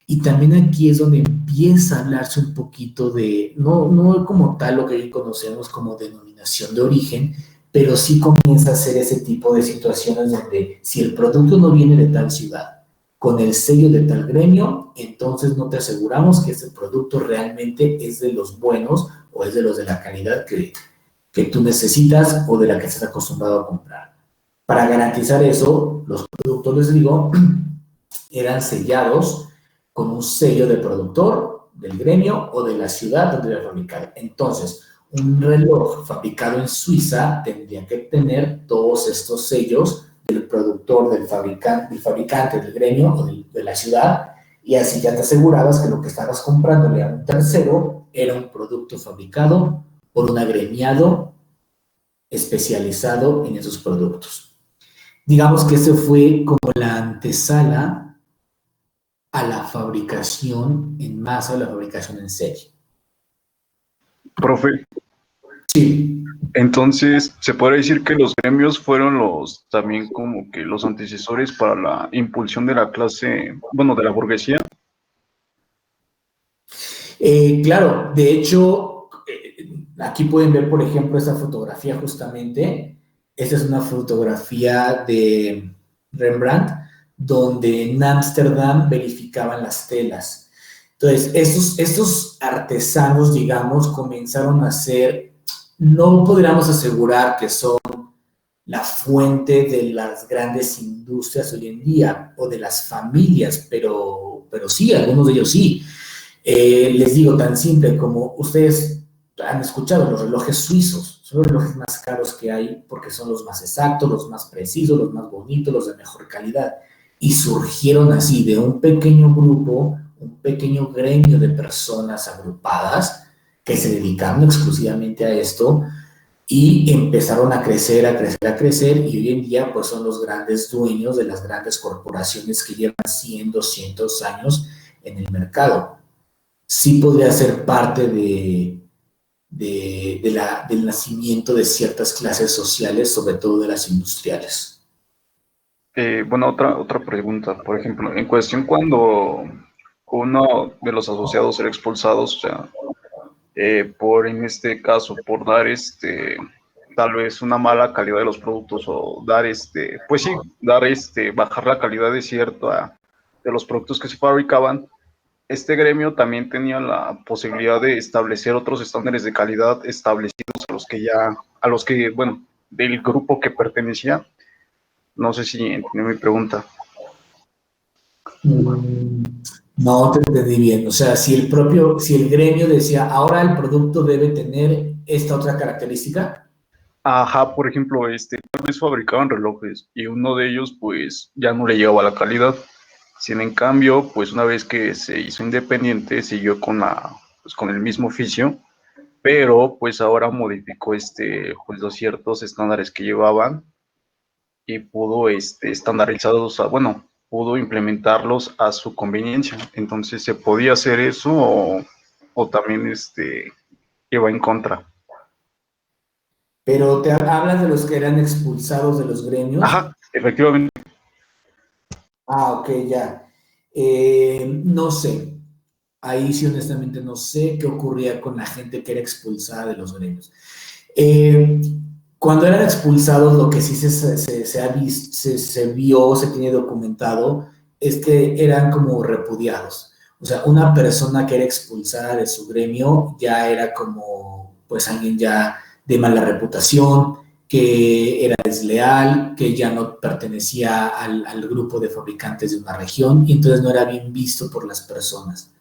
Y también aquí es donde empieza a hablarse un poquito de, no como tal lo que hoy conocemos como denominación de origen, pero sí comienza a ser ese tipo de situaciones donde si el producto no viene de tal ciudad, con el sello de tal gremio, entonces no te aseguramos que ese producto realmente es de los buenos o es de los de la calidad que tú necesitas o de la que estás acostumbrado a comprar. Para garantizar eso, los productos, les digo, eran sellados con un sello de productor, del gremio o de la ciudad donde era fabricado. Entonces, un reloj fabricado en Suiza tendría que tener todos estos sellos del productor, del fabricante, del gremio o de la ciudad, y así ya te asegurabas que lo que estabas comprándole a un tercero era un producto fabricado por un agremiado especializado en esos productos. Digamos que ese fue como la antesala a la fabricación en masa, a la fabricación en serie. Profe, Sí. entonces, ¿se puede decir que los gremios fueron también como que los antecesores para la impulsión de la clase, bueno, de la burguesía? Claro, de hecho, aquí pueden ver, por ejemplo, esta fotografía justamente. Esta es una fotografía de Rembrandt, donde en Ámsterdam verificaban las telas. Entonces, estos artesanos, digamos, comenzaron a ser, no podríamos asegurar que son la fuente de las grandes industrias hoy en día, o de las familias, pero sí, algunos de ellos sí. Les digo tan simple como ustedes han escuchado los relojes suizos. son los relojes más caros que hay porque son los más exactos, los más precisos, los más bonitos, los de mejor calidad. Y surgieron así de un pequeño grupo, un pequeño gremio de personas agrupadas que se dedicaron exclusivamente a esto y empezaron a crecer, a crecer, a crecer, y hoy en día pues son los grandes dueños de las grandes corporaciones que llevan 100, 200 años en el mercado. Sí podría ser parte del nacimiento de ciertas clases sociales, sobre todo de las industriales. Bueno, otra pregunta, por ejemplo, en cuestión cuando uno de los asociados era expulsado, o sea, en este caso, por dar tal vez una mala calidad de los productos o dar pues sí, bajar la calidad de los productos que se fabricaban, este gremio también tenía la posibilidad de establecer otros estándares de calidad establecidos a los que, bueno, del grupo que pertenecía. No sé si entendí mi pregunta. No te entendí bien. O sea, si el gremio decía, ahora el producto debe tener esta otra característica. Ajá, por ejemplo, tal vez fabricaban relojes y uno de ellos, pues, ya no le llegaba la calidad. Sin en cambio, pues, una vez que se hizo independiente, siguió pues, con el mismo oficio, pero, pues, ahora modificó, pues, los ciertos estándares que llevaban y pudo, estandarizarlos, bueno, pudo implementarlos a su conveniencia. Entonces, ¿se podía hacer eso o también, iba en contra? Pero te hablas de los que eran expulsados de los gremios. Ajá, efectivamente. Ah, ok, ya. No sé. Ahí sí, honestamente, no sé qué ocurría con la gente que era expulsada de los gremios. Cuando eran expulsados, lo que sí se ha visto, se vio, se tiene documentado, es que eran como repudiados. O sea, una persona que era expulsada de su gremio ya era como, pues, alguien ya de mala reputación, que era desleal, que ya no pertenecía al grupo de fabricantes de una región y entonces no era bien visto por las personas.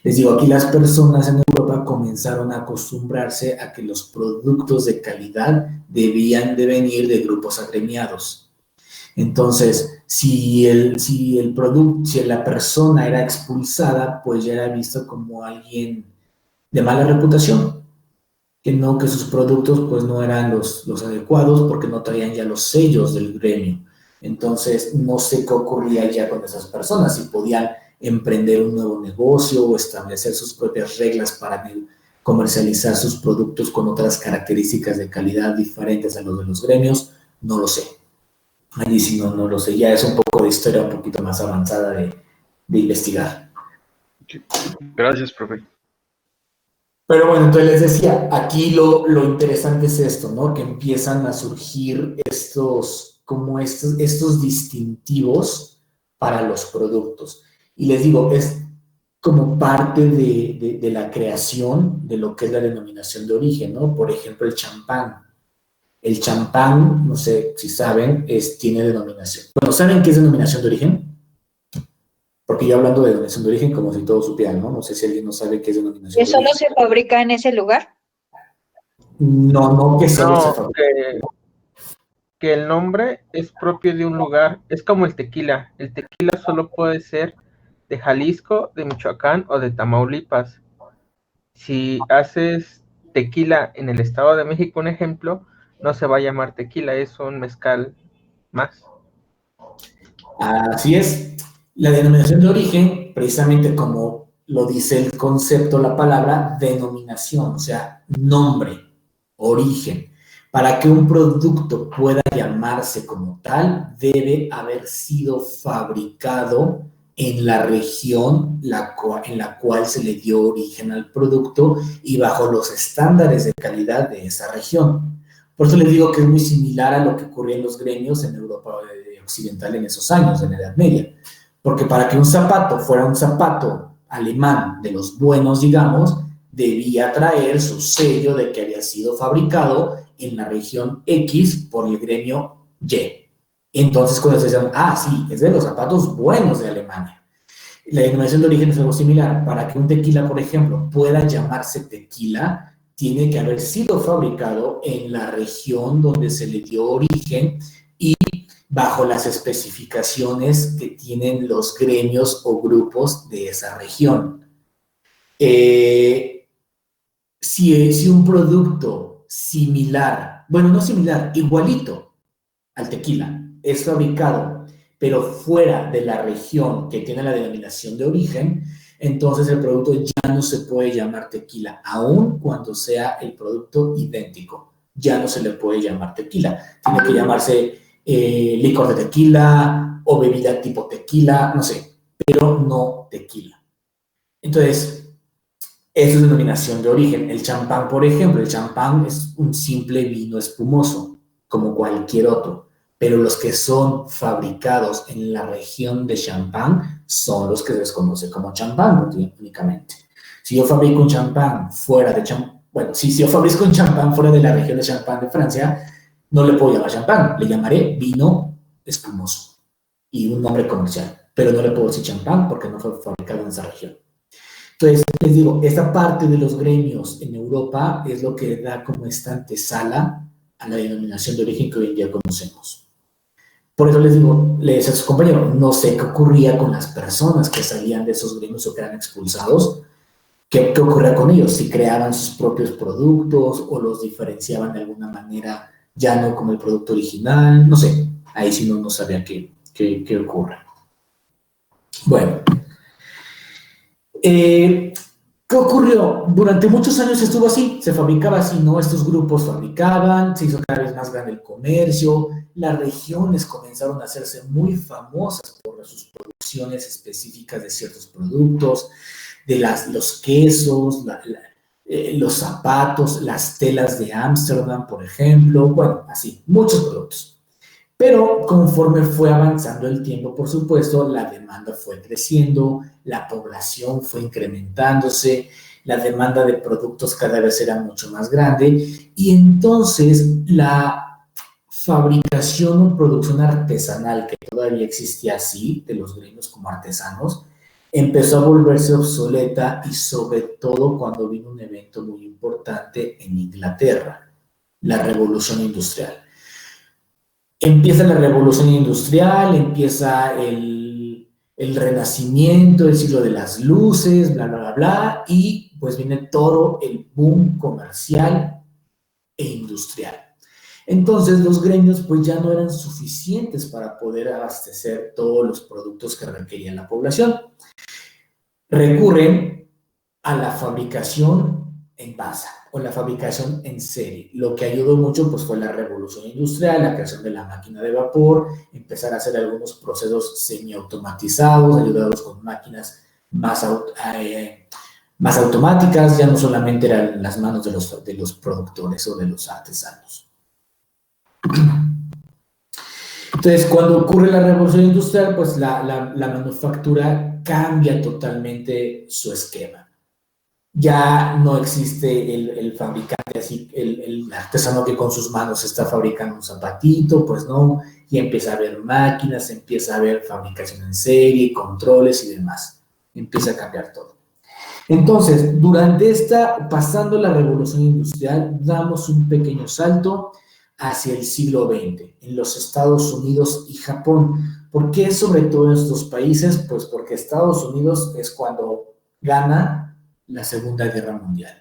Les digo, aquí las personas en Europa comenzaron a acostumbrarse a que los productos de calidad debían de venir de grupos agremiados. Entonces, si la persona era expulsada, pues ya era visto como alguien de mala reputación, que sus productos pues no eran los adecuados porque no traían ya los sellos del gremio. Entonces, no sé qué ocurría ya con esas personas, si podían emprender un nuevo negocio o establecer sus propias reglas para comercializar sus productos con otras características de calidad diferentes a los de los gremios, no lo sé. Allí sí no lo sé, ya es un poco de historia un poquito más avanzada de investigar. Gracias, profe. Pero bueno, entonces les decía, aquí lo interesante es esto, ¿no? Que empiezan a surgir estos distintivos para los productos. Y les digo, es como parte de la creación de lo que es la denominación de origen, ¿no? Por ejemplo, el champán. El champán, no sé si saben, tiene denominación. Bueno, ¿saben qué es denominación de origen? Porque yo hablando de denominación de origen como si todos supieran, ¿no? No sé si alguien no sabe qué es denominación de origen. ¿Que solo se fabrica en ese lugar? No que solo se fabrica. Que el nombre es propio de un lugar, es como el tequila. El tequila solo puede ser de Jalisco, de Michoacán o de Tamaulipas. Si haces tequila en el Estado de México, un ejemplo, no se va a llamar tequila, es un mezcal más. Así es. La denominación de origen, precisamente como lo dice el concepto, la palabra denominación, o sea, nombre, origen. Para que un producto pueda llamarse como tal, debe haber sido fabricado en la región en la cual se le dio origen al producto y bajo los estándares de calidad de esa región. Por eso les digo que es muy similar a lo que ocurría en los gremios en Europa occidental en esos años, en la Edad Media. Porque para que un zapato fuera un zapato alemán de los buenos, digamos, debía traer su sello de que había sido fabricado en la región X por el gremio Y. Entonces, cuando se decían, sí, es de los zapatos buenos de Alemania. La denominación de origen es algo similar. Para que un tequila, por ejemplo, pueda llamarse tequila, tiene que haber sido fabricado en la región donde se le dio origen y bajo las especificaciones que tienen los gremios o grupos de esa región. Si un producto similar, bueno, no similar, igualito al tequila, es fabricado, pero fuera de la región que tiene la denominación de origen, entonces el producto ya no se puede llamar tequila, aun cuando sea el producto idéntico. Ya no se le puede llamar tequila. Tiene que llamarse licor de tequila o bebida tipo tequila, no sé, pero no tequila. Entonces, eso es denominación de origen. El champán, por ejemplo, el champán es un simple vino espumoso, como cualquier otro, pero los que son fabricados en la región de Champagne son los que se les conoce como champán únicamente. Si yo fabrico un champán fuera de Champagne, bueno, si yo fabrico un champán fuera de la región de Champagne de Francia, no le puedo llamar champán, le llamaré vino espumoso y un nombre comercial, pero no le puedo decir champán porque no fue fabricado en esa región. Entonces, les digo, esta parte de los gremios en Europa es lo que da como esta antesala a la denominación de origen que hoy en día conocemos. Por eso les digo, le decía a sus compañeros, no sé qué ocurría con las personas que salían de esos gremios o que eran expulsados, qué ocurría con ellos, si creaban sus propios productos o los diferenciaban de alguna manera, ya no como el producto original, no sé, ahí sí no sabía qué ocurre. Bueno. ¿Qué ocurrió? Durante muchos años estuvo así, se fabricaba así, ¿no? Estos grupos fabricaban, se hizo cada vez más grande el comercio, las regiones comenzaron a hacerse muy famosas por sus producciones específicas de ciertos productos, de los quesos, los zapatos, las telas de Ámsterdam, por ejemplo, bueno, así, muchos productos. Pero conforme fue avanzando el tiempo, por supuesto, la demanda fue creciendo, la población fue incrementándose, la demanda de productos cada vez era mucho más grande y entonces la fabricación o producción artesanal, que todavía existía así, de los gremios como artesanos, empezó a volverse obsoleta y sobre todo cuando vino un evento muy importante en Inglaterra, la Revolución Industrial. Empieza la revolución industrial, empieza el renacimiento, el siglo de las luces, bla, bla, bla, bla, y pues viene todo el boom comercial e industrial. Entonces los gremios pues ya no eran suficientes para poder abastecer todos los productos que requería la población. Recurren a la fabricación en masa o la fabricación en serie. Lo que ayudó mucho pues fue la revolución industrial, la creación de la máquina de vapor, empezar a hacer algunos procesos semiautomatizados, ayudados con máquinas más automáticas, ya no solamente eran las manos de los productores o de los artesanos. Entonces, cuando ocurre la revolución industrial, pues la manufactura cambia totalmente su esquema. Ya no existe el fabricante así, el artesano que con sus manos está fabricando un zapatito, pues no, y empieza a haber máquinas, empieza a haber fabricación en serie, controles y demás. Empieza a cambiar todo. Entonces, pasando la revolución industrial, damos un pequeño salto hacia el siglo XX, en los Estados Unidos y Japón. ¿Por qué sobre todo en estos países? Pues porque Estados Unidos es cuando gana la Segunda Guerra Mundial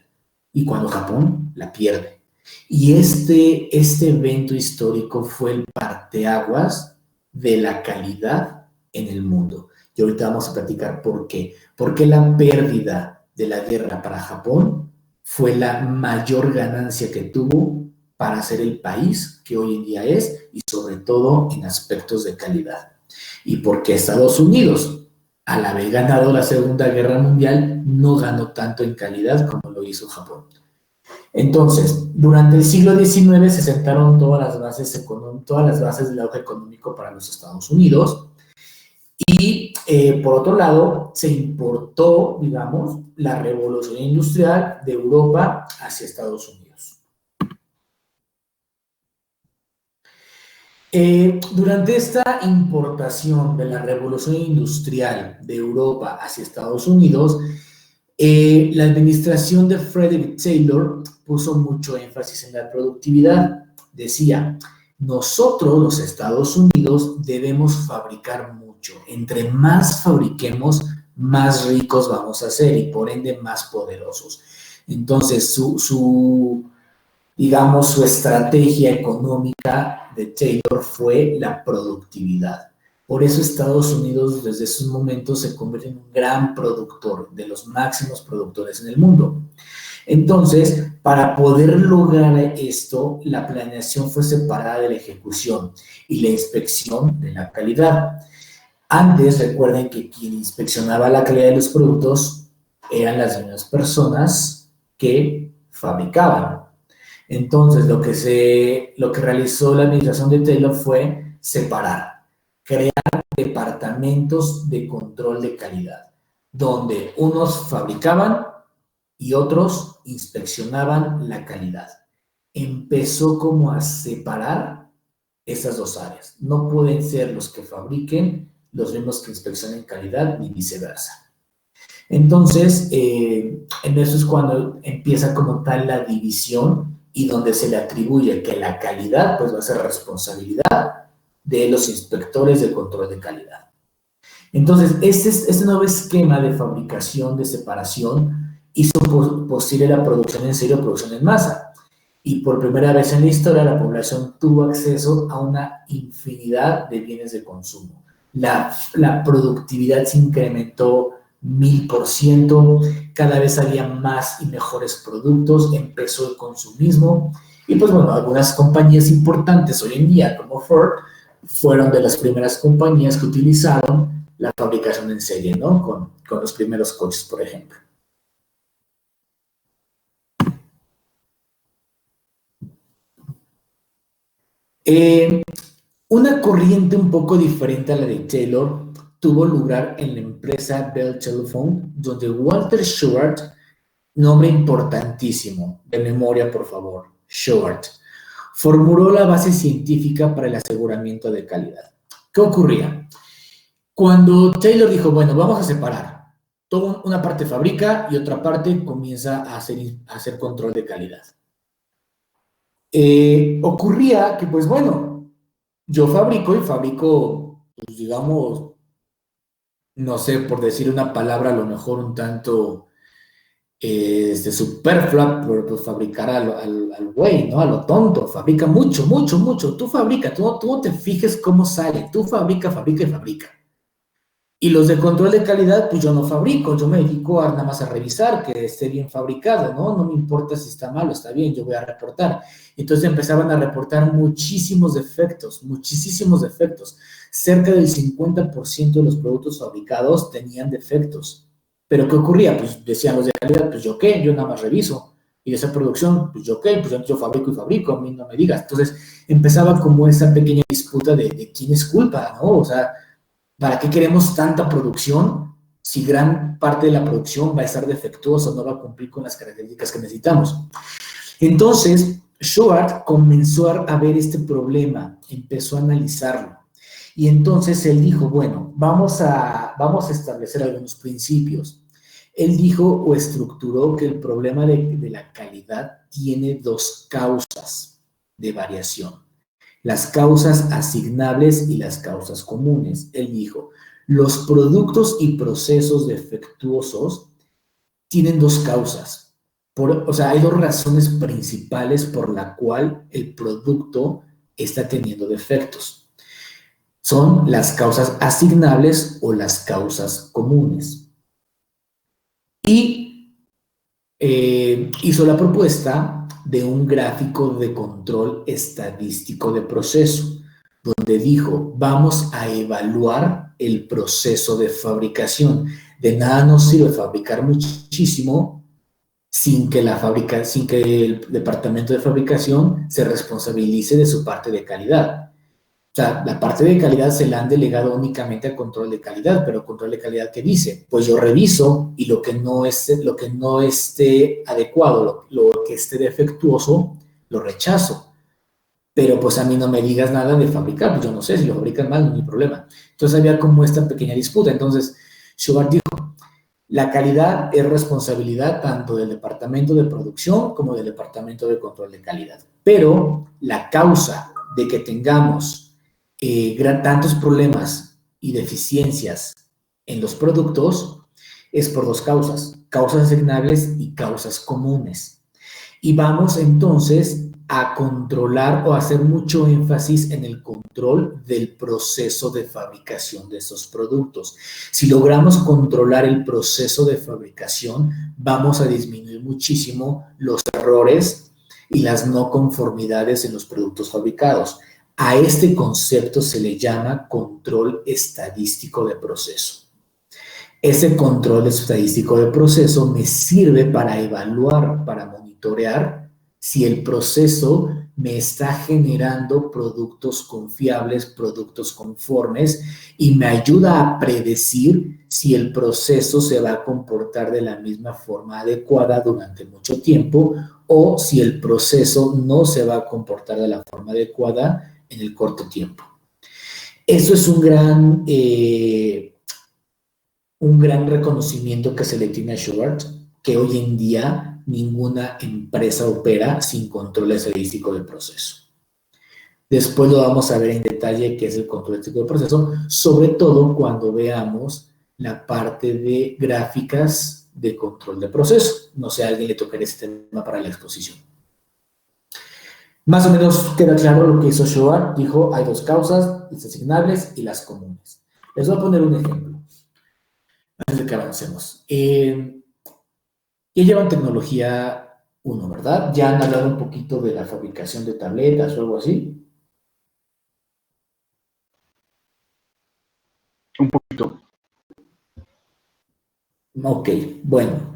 y cuando Japón la pierde. Y este evento histórico fue el parteaguas de la calidad en el mundo. Y ahorita vamos a platicar por qué. Porque la pérdida de la guerra para Japón fue la mayor ganancia que tuvo para ser el país que hoy en día es y sobre todo en aspectos de calidad. Y porque Estados Unidos, al haber ganado la Segunda Guerra Mundial, no ganó tanto en calidad como lo hizo Japón. Entonces, durante el siglo XIX se sentaron todas las bases del auge económico para los Estados Unidos y, por otro lado, se importó, digamos, la revolución industrial de Europa hacia Estados Unidos. Durante esta importación de la revolución industrial de Europa hacia Estados Unidos, La administración de Frederick Taylor puso mucho énfasis en la productividad. Decía, nosotros, los Estados Unidos, debemos fabricar mucho. Entre más fabriquemos, más ricos vamos a ser y por ende más poderosos. Entonces, digamos, su estrategia económica de Taylor fue la productividad. Por eso Estados Unidos desde esos momentos se convierte en un gran productor, de los máximos productores en el mundo. Entonces, para poder lograr esto, la planeación fue separada de la ejecución y la inspección de la calidad. Antes, recuerden que quien inspeccionaba la calidad de los productos eran las mismas personas que fabricaban. Entonces, lo que realizó la administración de Taylor fue separar, crear departamentos de control de calidad, donde unos fabricaban y otros inspeccionaban la calidad. Empezó como a separar esas dos áreas. No pueden ser los que fabriquen los mismos que inspeccionen calidad ni viceversa. Entonces, en eso es cuando empieza como tal la división y donde se le atribuye que la calidad pues va a ser responsabilidad de los inspectores de control de calidad. Entonces, este nuevo esquema de fabricación, de separación, hizo posible la producción en serie o producción en masa. Y por primera vez en la historia, la población tuvo acceso a una infinidad de bienes de consumo. La productividad se incrementó 1000%, cada vez había más y mejores productos, empezó el consumismo. Y pues bueno, algunas compañías importantes hoy en día, como Ford, fueron de las primeras compañías que utilizaron la fabricación en serie, ¿no? Con los primeros coches, por ejemplo. Una corriente un poco diferente a la de Taylor tuvo lugar en la empresa Bell Telephone, donde Walter Shewhart, nombre importantísimo, de memoria por favor, Shewhart, formuló la base científica para el aseguramiento de calidad. ¿Qué ocurría? Cuando Taylor dijo, bueno, vamos a separar, toda una parte fabrica y otra parte comienza a hacer control de calidad. Ocurría que, pues bueno, yo fabrico, pues digamos, no sé, por decir una palabra a lo mejor un tanto superflua, pero pues fabricar al güey, ¿no? A lo tonto, fabrica mucho, tú fabrica, tú no te fijes cómo sale, tú fabrica y fabrica. Y los de control de calidad, pues yo no fabrico, yo me dedico nada más a revisar que esté bien fabricado, ¿no? No me importa si está mal o está bien, yo voy a reportar. Entonces empezaban a reportar muchísimos defectos. Cerca del 50% de los productos fabricados tenían defectos. ¿Pero qué ocurría? Pues decían los de calidad, pues yo qué, yo nada más reviso. Y de esa producción, pues yo qué, pues yo fabrico y fabrico, a mí no me digas. Entonces empezaba como esa pequeña disputa de quién es culpa, ¿no? O sea, ¿para qué queremos tanta producción si gran parte de la producción va a estar defectuosa o no va a cumplir con las características que necesitamos? Entonces, Shewhart comenzó a ver este problema, empezó a analizarlo. Y entonces él dijo, bueno, vamos a establecer algunos principios. Él dijo o estructuró que el problema de la calidad tiene dos causas de variación. Las causas asignables y las causas comunes. Él dijo, los productos y procesos defectuosos tienen dos causas. O sea, hay dos razones principales por la cual el producto está teniendo defectos. Son las causas asignables o las causas comunes. Y hizo la propuesta de un gráfico de control estadístico de proceso, donde dijo, vamos a evaluar el proceso de fabricación. De nada nos sirve fabricar muchísimo sin que el departamento de fabricación se responsabilice de su parte de calidad. O sea, la parte de calidad se la han delegado únicamente al control de calidad, pero control de calidad, ¿qué dice? Pues yo reviso y lo que no esté adecuado, lo que esté defectuoso, lo rechazo. Pero pues a mí no me digas nada de fabricar, pues yo no sé, si lo fabrican mal no hay problema. Entonces había como esta pequeña disputa. Entonces Shewhart dijo, La calidad es responsabilidad tanto del departamento de producción como del departamento de control de calidad. Pero la causa de que tengamos tantos problemas y deficiencias en los productos es por dos causas, causas asignables y causas comunes. Y vamos entonces a controlar o a hacer mucho énfasis en el control del proceso de fabricación de esos productos. Si logramos controlar el proceso de fabricación, vamos a disminuir muchísimo los errores y las no conformidades en los productos fabricados. A este concepto se le llama control estadístico de proceso. Ese control estadístico de proceso me sirve para evaluar, para monitorear si el proceso me está generando productos confiables, productos conformes, y me ayuda a predecir si el proceso se va a comportar de la misma forma adecuada durante mucho tiempo o si el proceso no se va a comportar de la forma adecuada en el corto tiempo. Eso es un gran reconocimiento que se le tiene a Shubert, que hoy en día ninguna empresa opera sin control estadístico del proceso. Después lo vamos a ver en detalle qué es el control estadístico del proceso, sobre todo cuando veamos la parte de gráficas de control de proceso. No sé, a alguien le tocará este tema para la exposición. Más o menos queda claro lo que hizo Shubert. Dijo, hay dos causas, las asignables y las comunes. Les voy a poner un ejemplo antes de que avancemos. Ya llevan tecnología 1, ¿verdad? Ya han hablado un poquito de la fabricación de tabletas o algo así. Un poquito. Ok, bueno.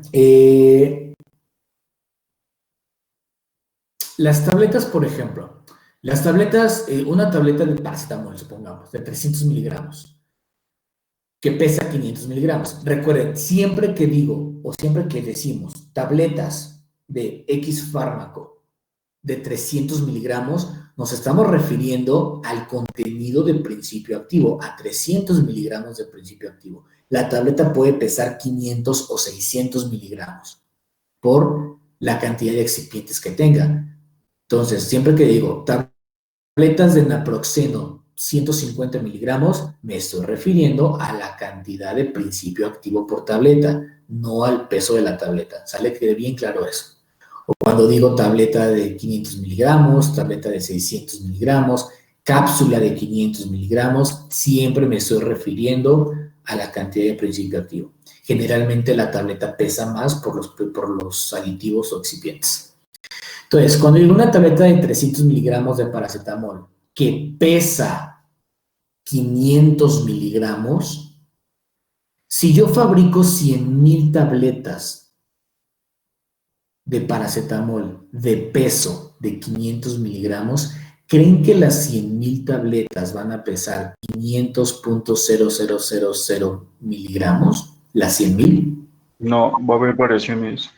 Las tabletas, por ejemplo. Las tabletas, una tableta de paracetamol, supongamos, de 300 miligramos, que pesa 500 miligramos. Recuerden, siempre que digo o siempre que decimos tabletas de X fármaco de 300 miligramos, nos estamos refiriendo al contenido de principio activo, a 300 miligramos de principio activo. La tableta puede pesar 500 o 600 miligramos por la cantidad de excipientes que tenga. Entonces, siempre que digo tabletas de naproxeno 150 miligramos, me estoy refiriendo a la cantidad de principio activo por tableta, no al peso de la tableta. ¿Sale? Quede bien claro eso. O cuando digo tableta de 500 miligramos, tableta de 600 miligramos, cápsula de 500 miligramos, siempre me estoy refiriendo a la cantidad de principio activo. Generalmente la tableta pesa más por los aditivos o excipientes. Entonces, cuando digo una tableta de 300 miligramos de paracetamol que pesa 500 miligramos, si yo fabrico 100,000 tabletas de paracetamol de peso de 500 miligramos, ¿creen que las 100,000 tabletas van a pesar 500.0000 miligramos? ¿Las 100,000? No, va a haber variaciones.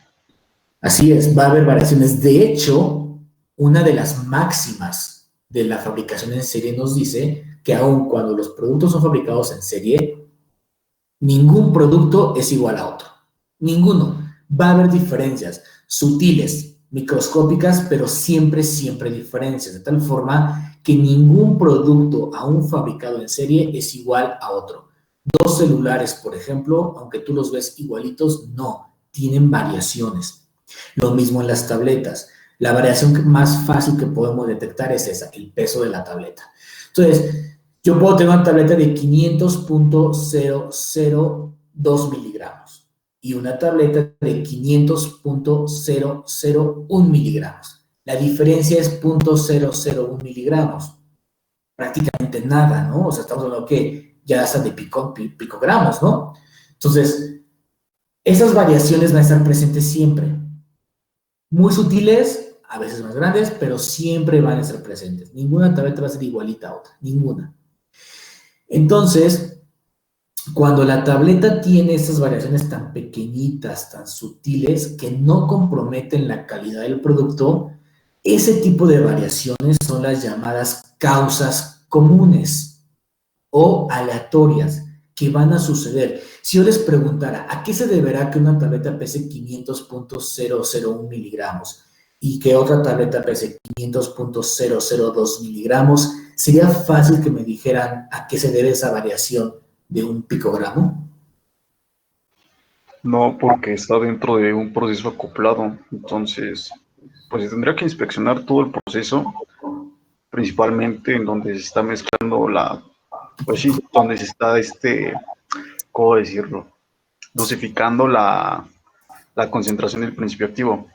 Así es, va a haber variaciones. De hecho, una de las máximas de la fabricación en serie nos dice que aun cuando los productos son fabricados en serie, ningún producto es igual a otro. Ninguno. Va a haber diferencias sutiles, microscópicas, pero siempre diferencias, de tal forma que ningún producto aún fabricado en serie es igual a otro. Dos celulares, por ejemplo, aunque tú los ves igualitos, no, tienen variaciones. Lo mismo en las tabletas. La variación más fácil que podemos detectar es esa, el peso de la tableta. Entonces, yo puedo tener una tableta de 500.002 miligramos y una tableta de 500.001 miligramos. La diferencia es 0.001 miligramos. Prácticamente nada, ¿no? O sea, estamos hablando que ya hasta de picogramos, ¿no? Entonces, esas variaciones van a estar presentes siempre. Muy sutiles, a veces más grandes, pero siempre van a estar presentes. Ninguna tableta va a ser igualita a otra, ninguna. Entonces, cuando la tableta tiene estas variaciones tan pequeñitas, tan sutiles, que no comprometen la calidad del producto, ese tipo de variaciones son las llamadas causas comunes o aleatorias. que van a suceder. Si yo les preguntara, ¿a qué se deberá que una tableta pese 500.001 miligramos y que otra tableta pese 500.002 miligramos? ¿Sería fácil que me dijeran a qué se debe esa variación de un picogramo? No, porque está dentro de un proceso acoplado. Entonces, pues se tendría que inspeccionar todo el proceso, principalmente en donde se está mezclando pues sí, donde se está, ¿cómo decirlo? Dosificando la concentración del principio activo.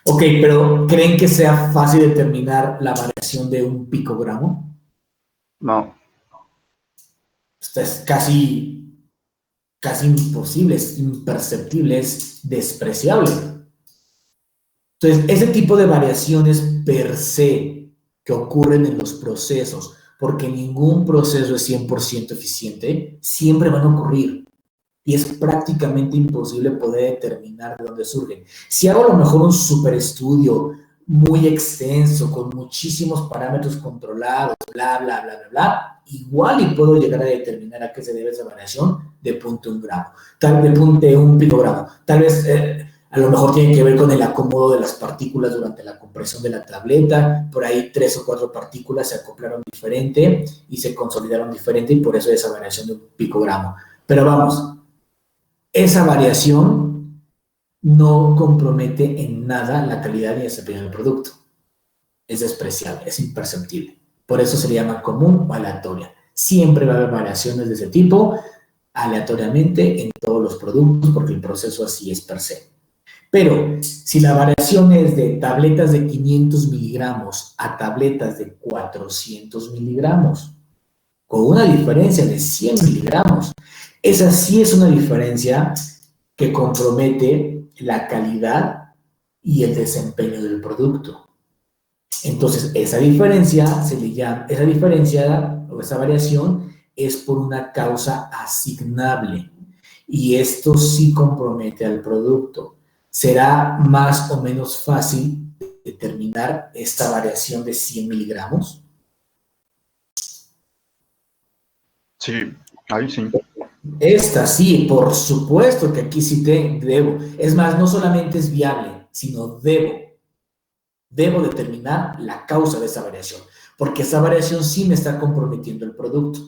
Ok, pero ¿creen que sea fácil determinar la variación de un picogramo? No, Esto es casi imposible, es imperceptible, es despreciable. Entonces, ese tipo de variaciones per se que ocurren en los procesos, porque ningún proceso es 100% eficiente, siempre van a ocurrir. Y es prácticamente imposible poder determinar de dónde surgen. Si hago a lo mejor un superestudio muy extenso, con muchísimos parámetros controlados, bla, bla, bla, bla, bla, igual y puedo llegar a determinar a qué se debe esa variación de 0.1 gramo, de un picogramo. Tal vez a lo mejor tiene que ver con el acomodo de las partículas durante la compresión de la tableta. Por ahí 3 o 4 partículas se acoplaron diferente y se consolidaron diferente y por eso esa variación de un picogramo. Pero vamos, esa variación no compromete en nada la calidad ni el desempeño del producto. Es despreciable, es imperceptible. Por eso se le llama común o aleatoria. Siempre va a haber variaciones de ese tipo, aleatoriamente en todos los productos, porque el proceso así es per se. Pero si la variación es de tabletas de 500 miligramos a tabletas de 400 miligramos, con una diferencia de 100 miligramos, esa sí es una diferencia que compromete la calidad y el desempeño del producto. Entonces, esa diferencia se le llama, esa diferencia o esa variación es por una causa asignable y esto sí compromete al producto. ¿Será más o menos fácil determinar esta variación de 100 miligramos? sí, ahí sí. Esta sí, por supuesto que aquí sí debo. Es más, no solamente es viable, sino debo determinar la causa de esa variación, porque esa variación sí me está comprometiendo el producto.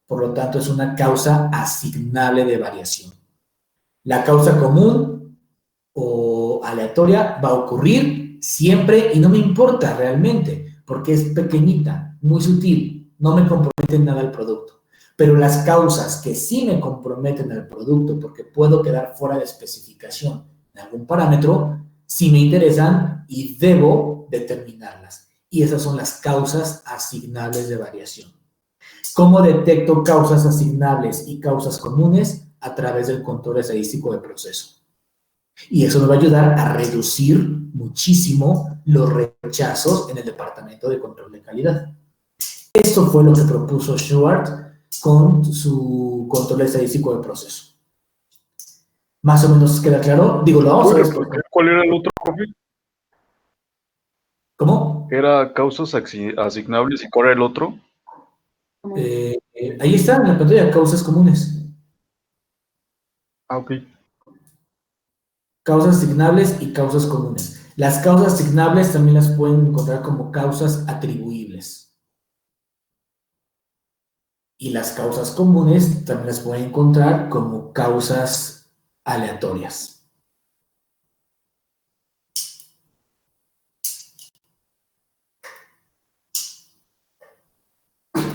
Por lo tanto, es una causa asignable de variación. La causa común o aleatoria va a ocurrir siempre y no me importa realmente, porque es pequeñita, muy sutil, no me compromete en nada el producto. Pero las causas que sí me comprometen al producto, porque puedo quedar fuera de especificación de algún parámetro, sí me interesan y debo determinarlas. Y esas son las causas asignables de variación. ¿Cómo detecto causas asignables y causas comunes? A través del control estadístico de proceso. Y eso me va a ayudar a reducir muchísimo los rechazos en el departamento de control de calidad. Esto fue lo que propuso Shewhart con su control estadístico de proceso. ¿Más o menos queda claro? Digo, lo vamos a ver. ¿Cuál era el otro, profe? ¿Cómo? Era causas asignables y ¿cuál era el otro? Ahí está, en la pantalla, causas comunes. Ah, ok. Causas asignables y causas comunes. Las causas asignables también las pueden encontrar como causas atribuibles. Y las causas comunes también las pueden encontrar como causas aleatorias.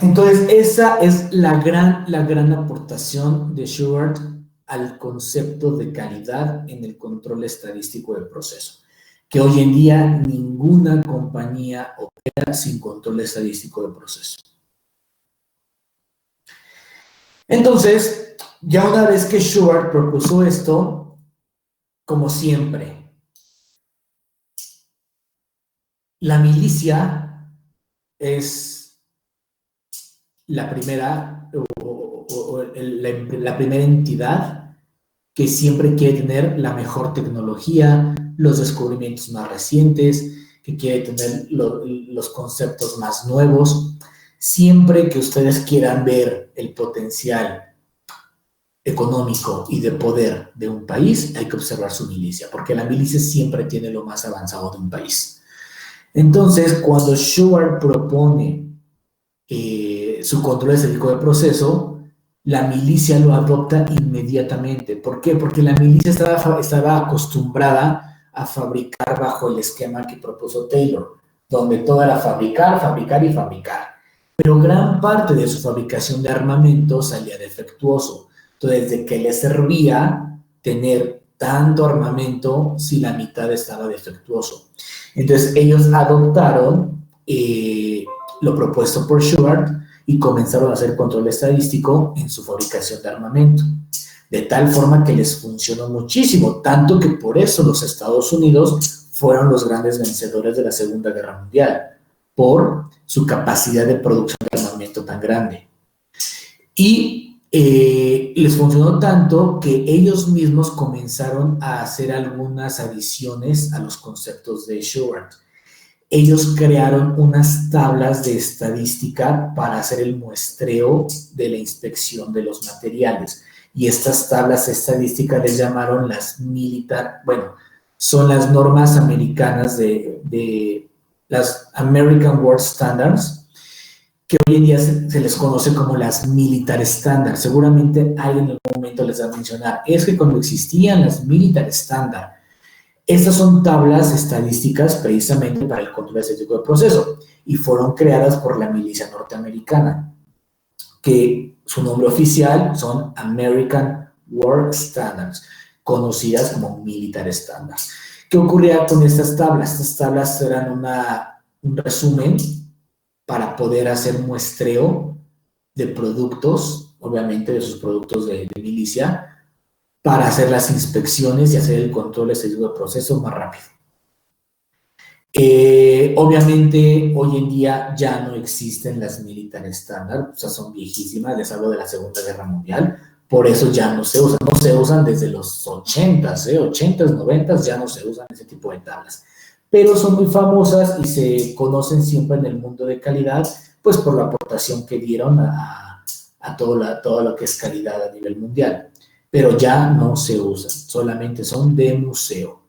Entonces, esa es la gran aportación de Shewhart al concepto de calidad en el control estadístico del proceso, que hoy en día ninguna compañía opera sin control estadístico del proceso. Entonces, ya una vez que Shewhart propuso esto, como siempre, la milicia es la primera la primera entidad que siempre quiere tener la mejor tecnología, los descubrimientos más recientes, que quiere tener los conceptos más nuevos. Siempre que ustedes quieran ver el potencial económico y de poder de un país, hay que observar su milicia, porque la milicia siempre tiene lo más avanzado de un país. Entonces, cuando Sheward propone su control estratégico de proceso, la milicia lo adopta inmediatamente. ¿Por qué? Porque la milicia estaba acostumbrada a fabricar bajo el esquema que propuso Taylor, donde todo era fabricar, fabricar y fabricar. Pero gran parte de su fabricación de armamento salía defectuoso. Entonces, ¿de qué les servía tener tanto armamento si la mitad estaba defectuoso? Entonces, ellos adoptaron lo propuesto por Sheward y comenzaron a hacer control estadístico en su fabricación de armamento. De tal forma que les funcionó muchísimo, tanto que por eso los Estados Unidos fueron los grandes vencedores de la Segunda Guerra Mundial, por su capacidad de producción de armamento tan grande. Y les funcionó tanto que ellos mismos comenzaron a hacer algunas adiciones a los conceptos de Sheward. Ellos crearon unas tablas de estadística para hacer el muestreo de la inspección de los materiales. Y estas tablas estadísticas les llamaron son las normas americanas de las American World Standards, que hoy en día se les conoce como las Military Standards. Seguramente alguien en algún momento les va a mencionar, es que cuando existían las Military Standards, estas son tablas estadísticas precisamente para el control estadístico de proceso y fueron creadas por la milicia norteamericana, que su nombre oficial son American War Standards, conocidas como Military Standards. ¿Qué ocurría con estas tablas? Estas tablas eran un resumen para poder hacer muestreo de productos, obviamente de sus productos de milicia, para hacer las inspecciones y hacer el control estadístico de proceso más rápido. Obviamente, hoy en día ya no existen las Military Standards, o sea, son viejísimas, les hablo de la Segunda Guerra Mundial, por eso ya no se usan desde los 80s, 80s, 90s, ya no se usan ese tipo de tablas. Pero son muy famosas y se conocen siempre en el mundo de calidad, pues por la aportación que dieron a todo lo que es calidad a nivel mundial. Pero ya no se usan, solamente son de museo.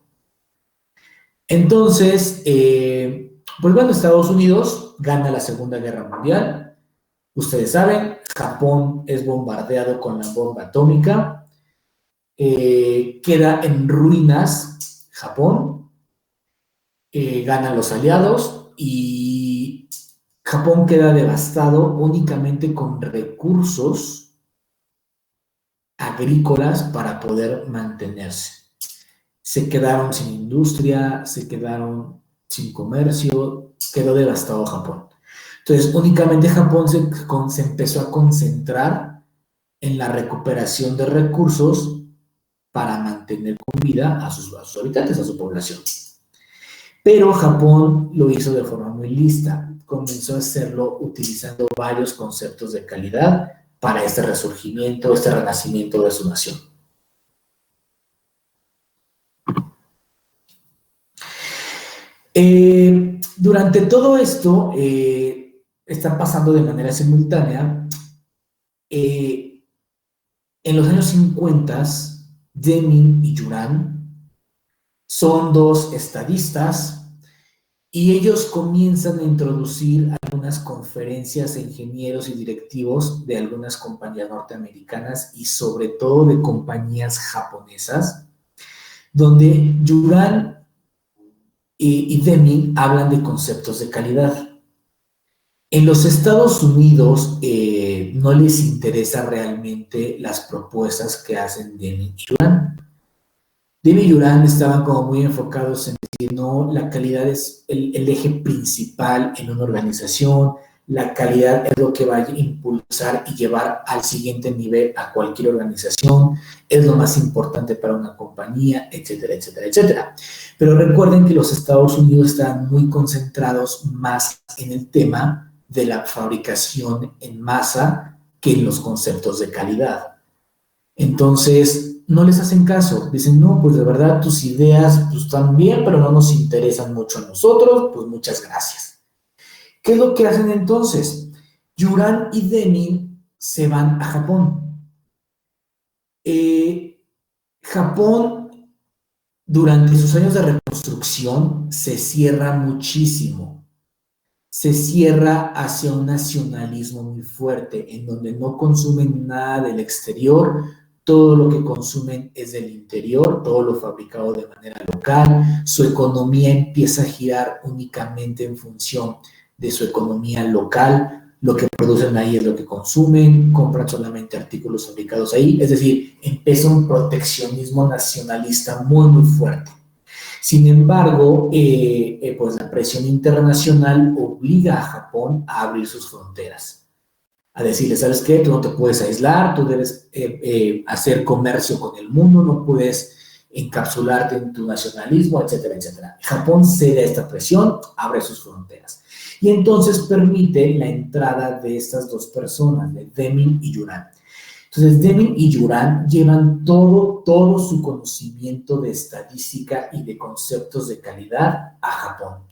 Entonces, pues bueno, Estados Unidos gana la Segunda Guerra Mundial. Ustedes saben, Japón es bombardeado con la bomba atómica. Queda en ruinas Japón. Ganan los aliados y Japón queda devastado únicamente con recursos agrícolas para poder mantenerse. Se quedaron sin industria, se quedaron sin comercio, quedó devastado Japón. Entonces, únicamente Japón se empezó a concentrar en la recuperación de recursos para mantener con vida a sus habitantes, a su población. Pero Japón lo hizo de forma muy lista. Comenzó a hacerlo utilizando varios conceptos de calidad para este resurgimiento, este renacimiento de su nación. Durante todo esto, está pasando de manera simultánea. En los años 50, Deming y Juran son dos estadistas y ellos comienzan a introducir algunas conferencias de ingenieros y directivos de algunas compañías norteamericanas y sobre todo de compañías japonesas, donde Juran y Deming hablan de conceptos de calidad. En los Estados Unidos no les interesa realmente las propuestas que hacen Deming y Juran. Deming y Juran estaban como muy enfocados en decir, no, la calidad es el eje principal en una organización, la calidad es lo que va a impulsar y llevar al siguiente nivel a cualquier organización, es lo más importante para una compañía, etcétera, etcétera, etcétera. Pero recuerden que los Estados Unidos están muy concentrados más en el tema de la fabricación en masa que en los conceptos de calidad. Entonces, no les hacen caso. Dicen, no, pues de verdad tus ideas pues, están bien, pero no nos interesan mucho a nosotros, pues muchas gracias. ¿Qué es lo que hacen entonces? Yuran y Deming se van a Japón. Japón, durante sus años de reconstrucción, se cierra muchísimo. Se cierra hacia un nacionalismo muy fuerte, en donde no consumen nada del exterior, todo lo que consumen es del interior, todo lo fabricado de manera local, su economía empieza a girar únicamente en función de su economía local, lo que producen ahí es lo que consumen, compran solamente artículos fabricados ahí, es decir, empieza un proteccionismo nacionalista muy, muy fuerte. Sin embargo, pues la presión internacional obliga a Japón a abrir sus fronteras, a decirle, ¿sabes qué? Tú no te puedes aislar, tú debes hacer comercio con el mundo, no puedes encapsularte en tu nacionalismo, etcétera, etcétera. Japón cede a esta presión, abre sus fronteras. Y entonces permite la entrada de estas dos personas, de Deming y Yuran. Entonces, Deming y Yuran llevan todo su conocimiento de estadística y de conceptos de calidad a Japón.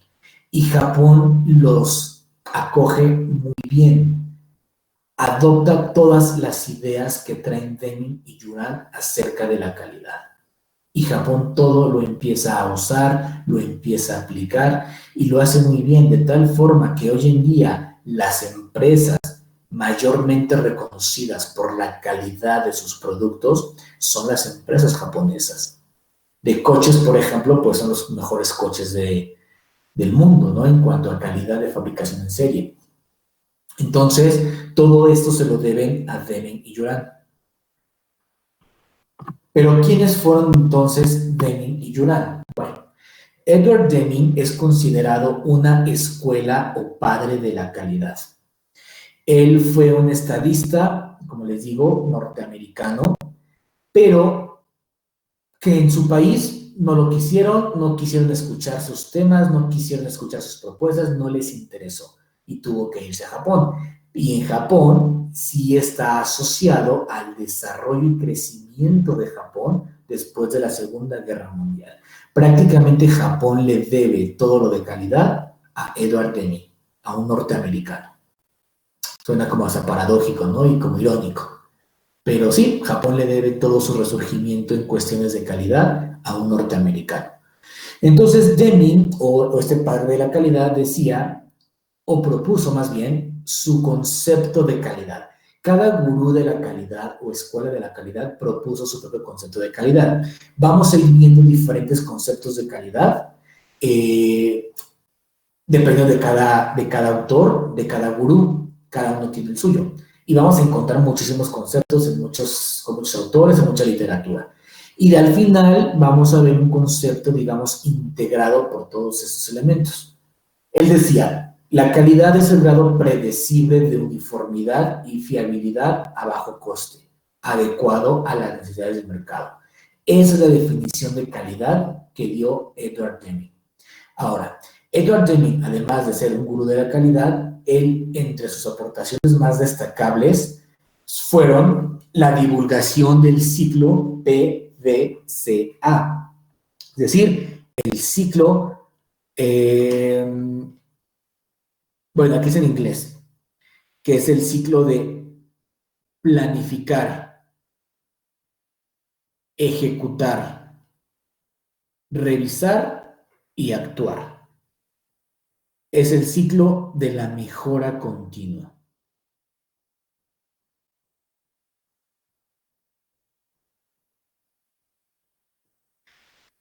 Y Japón los acoge muy bien. Adopta todas las ideas que traen Deming y Yuran acerca de la calidad. Y Japón todo lo empieza a usar, lo empieza a aplicar y lo hace muy bien, de tal forma que hoy en día las empresas mayormente reconocidas por la calidad de sus productos son las empresas japonesas. De coches, por ejemplo, pues son los mejores coches del mundo, ¿no? En cuanto a calidad de fabricación en serie. Entonces, todo esto se lo deben a Deming y Yuran. Pero, ¿quiénes fueron entonces Deming y Yuran? Bueno, Edward Deming es considerado una escuela o padre de la calidad. Él fue un estadista, como les digo, norteamericano, pero que en su país no lo quisieron, no quisieron escuchar sus temas, no quisieron escuchar sus propuestas, no les interesó y tuvo que irse a Japón. Y en Japón sí está asociado al desarrollo y crecimiento de Japón después de la Segunda Guerra Mundial. Prácticamente Japón le debe todo lo de calidad a Edward Deming, a un norteamericano. Suena como hasta paradójico, ¿no? Y como irónico. Pero sí, Japón le debe todo su resurgimiento en cuestiones de calidad a un norteamericano. Entonces Deming, o este padre de la calidad, decía, o propuso más bien, su concepto de calidad. Cada gurú de la calidad o escuela de la calidad propuso su propio concepto de calidad. Vamos a ir viendo diferentes conceptos de calidad, dependiendo de cada autor, de cada gurú, cada uno tiene el suyo. Y vamos a encontrar muchísimos conceptos con muchos autores, en mucha literatura. Y al final vamos a ver un concepto, digamos, integrado por todos estos elementos. Él decía, la calidad es el grado predecible de uniformidad y fiabilidad a bajo coste, adecuado a las necesidades del mercado. Esa es la definición de calidad que dio Edward Deming. Ahora, Edward Deming, además de ser un gurú de la calidad, él, entre sus aportaciones más destacables, fueron la divulgación del ciclo PDCA. Es decir, el ciclo, bueno, aquí es en inglés, que es el ciclo de planificar, ejecutar, revisar y actuar. Es el ciclo de la mejora continua.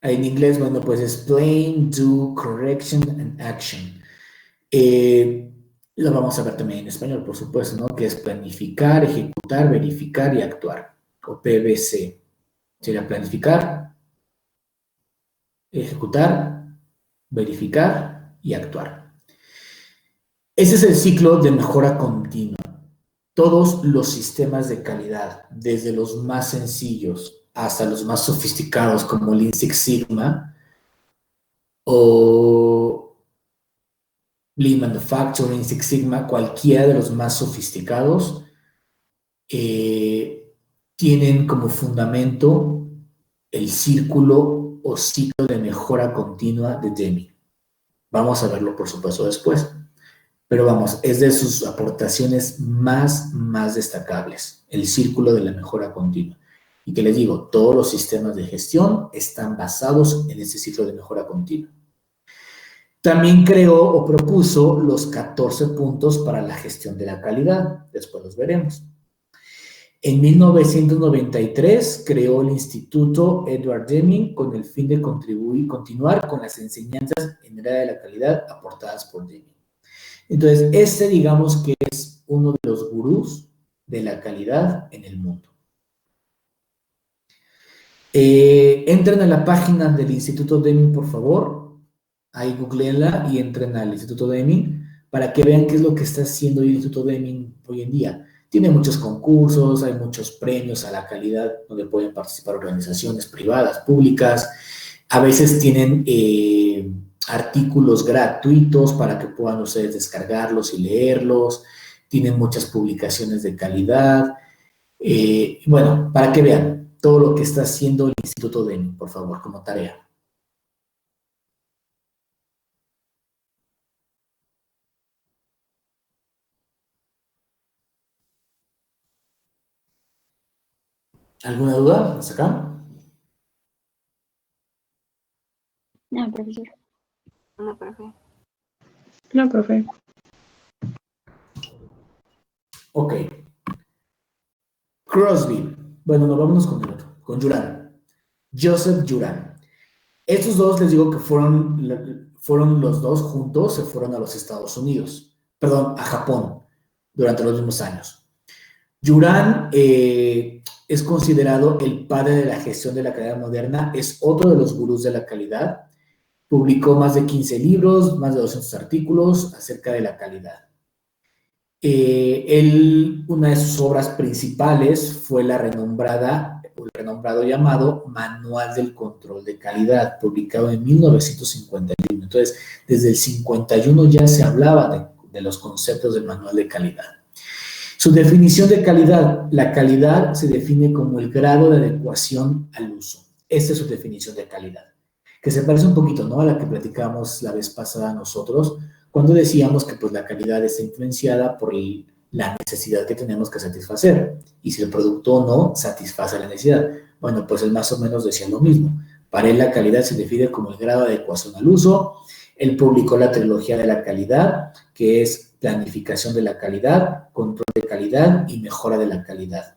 En inglés, bueno, pues es Plan, Do, Correction and Action. Lo vamos a ver también en español, por supuesto, ¿no? Que es planificar, ejecutar, verificar y actuar. O PVC. Sería planificar, ejecutar, verificar y actuar. Ese es el ciclo de mejora continua. Todos los sistemas de calidad, desde los más sencillos hasta los más sofisticados como Lean Six Sigma o Lean Manufacturing, Six Sigma, cualquiera de los más sofisticados, tienen como fundamento el círculo o ciclo de mejora continua de Deming. Vamos a verlo, por supuesto, después. pero vamos, es de sus aportaciones más destacables, el círculo de la mejora continua. Y que les digo, todos los sistemas de gestión están basados en ese ciclo de mejora continua. También creó o propuso los 14 puntos para la gestión de la calidad, después los veremos. En 1993 creó el Instituto Edward Deming con el fin de continuar con las enseñanzas en el área de la calidad aportadas por Deming. Entonces, este digamos que es uno de los gurús de la calidad en el mundo. Entren a la página del Instituto Deming, por favor. Ahí googleenla y entren al Instituto Deming para que vean qué es lo que está haciendo el Instituto Deming hoy en día. Tiene muchos concursos, hay muchos premios a la calidad donde pueden participar organizaciones privadas, públicas. A veces tienen artículos gratuitos para que puedan ustedes descargarlos y leerlos. Tienen muchas publicaciones de calidad. Bueno, para que vean todo lo que está haciendo el Instituto Deming, por favor, como tarea. ¿Alguna duda hasta acá? No, profesor. No, profe. No, profe. Ok. Crosby. Bueno, nos vámonos con el otro, con Juran. Joseph Juran. Estos dos, les digo que fueron los dos juntos, se fueron a los Estados Unidos, perdón, a Japón, durante los mismos años. Juran es considerado el padre de la gestión de la calidad moderna, es otro de los gurús de la calidad. Publicó más de 15 libros, más de 200 artículos acerca de la calidad. Una de sus obras principales fue el renombrado llamado Manual del Control de Calidad, publicado en 1951. Entonces, desde el 51 ya se hablaba de los conceptos del Manual de Calidad. Su definición de calidad: la calidad se define como el grado de adecuación al uso. Esta es su definición de calidad, que se parece un poquito, ¿no?, a la que platicamos la vez pasada nosotros, cuando decíamos que pues la calidad está influenciada por la necesidad que tenemos que satisfacer, y si el producto no satisface la necesidad. Bueno, pues él más o menos decía lo mismo. Para él la calidad se define como el grado de adecuación al uso. Él publicó la trilogía de la calidad, que es planificación de la calidad, control de calidad y mejora de la calidad.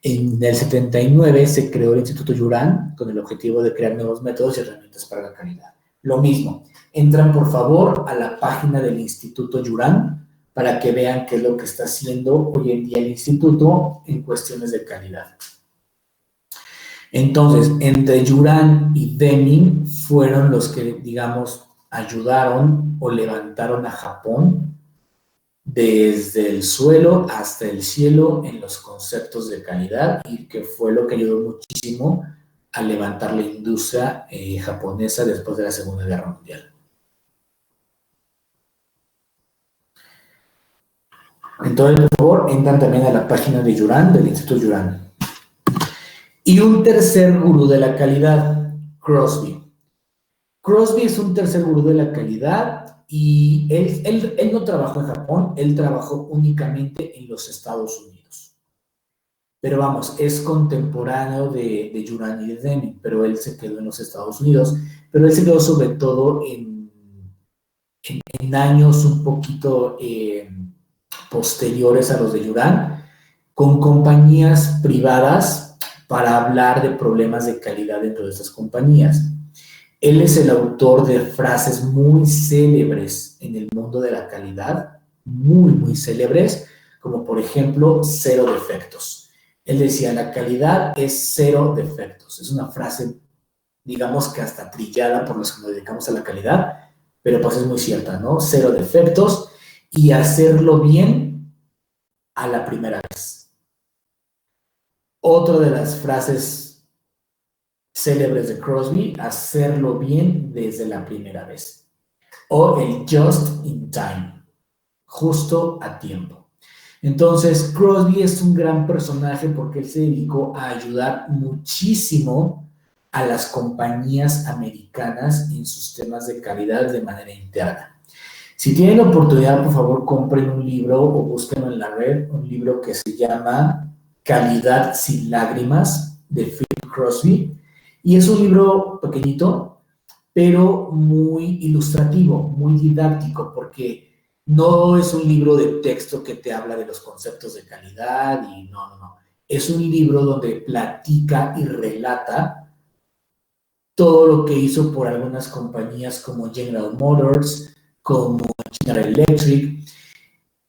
En el 79 se creó el Instituto Juran con el objetivo de crear nuevos métodos y herramientas para la calidad. Lo mismo, entran por favor a la página del Instituto Juran para que vean qué es lo que está haciendo hoy en día el instituto en cuestiones de calidad. Entonces, entre Juran y Deming fueron los que, digamos, ayudaron o levantaron a Japón desde el suelo hasta el cielo en los conceptos de calidad, y que fue lo que ayudó muchísimo a levantar la industria japonesa después de la Segunda Guerra Mundial. Entonces, por favor, entran también a la página de Juran, del Instituto Juran. Y un tercer gurú de la calidad, Crosby. Crosby es un tercer gurú de la calidad, y él no trabajó en Japón, él trabajó únicamente en los Estados Unidos. Pero vamos, es contemporáneo de Juran y de Deming, pero él se quedó en los Estados Unidos, pero él se quedó sobre todo en años un poquito posteriores a los de Juran, con compañías privadas para hablar de problemas de calidad dentro de estas compañías. Él es el autor de frases muy célebres en el mundo de la calidad, muy célebres, como por ejemplo, 0 defectos. Él decía, la calidad es 0 defectos. Es una frase, digamos que hasta trillada por los que nos dedicamos a la calidad, pero pues es muy cierta, ¿no? 0 defectos y hacerlo bien a la primera vez. Otra de las frases célebres de Crosby, hacerlo bien desde la primera vez. O el just in time, justo a tiempo. Entonces, Crosby es un gran personaje porque él se dedicó a ayudar muchísimo a las compañías americanas en sus temas de calidad de manera interna. Si tienen la oportunidad, por favor, compren un libro o búsquenlo en la red, un libro que se llama Calidad sin lágrimas, de Philip Crosby. Y es un libro pequeñito, pero muy ilustrativo, muy didáctico, porque no es un libro de texto que te habla de los conceptos de calidad y no. Es un libro donde platica y relata todo lo que hizo por algunas compañías como General Motors, como General Electric,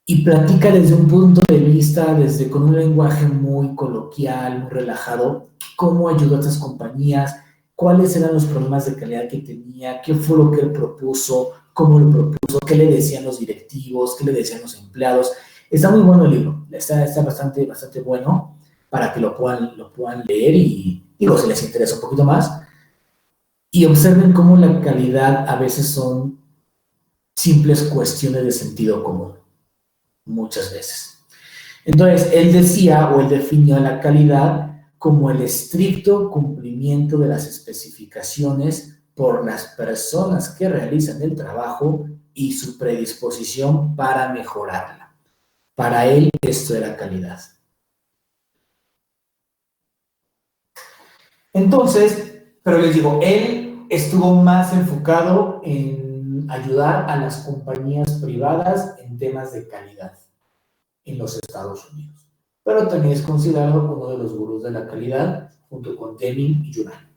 y platica desde un punto de vista, con un lenguaje muy coloquial, muy relajado, cómo ayudó a estas compañías, cuáles eran los problemas de calidad que tenía, qué fue lo que él propuso, cómo lo propuso, qué le decían los directivos, qué le decían los empleados. Está muy bueno el libro, está bastante bueno para que lo puedan leer y digo, si les interesa un poquito más, y observen cómo la calidad a veces son simples cuestiones de sentido común, muchas veces. Entonces, él decía o él definió la calidad como el estricto cumplimiento de las especificaciones por las personas que realizan el trabajo y su predisposición para mejorarla. Para él, esto era calidad. Entonces, pero les digo, él estuvo más enfocado en ayudar a las compañías privadas en temas de calidad en los Estados Unidos. Pero también es considerado uno de los gurús de la calidad, junto con Deming y Juran.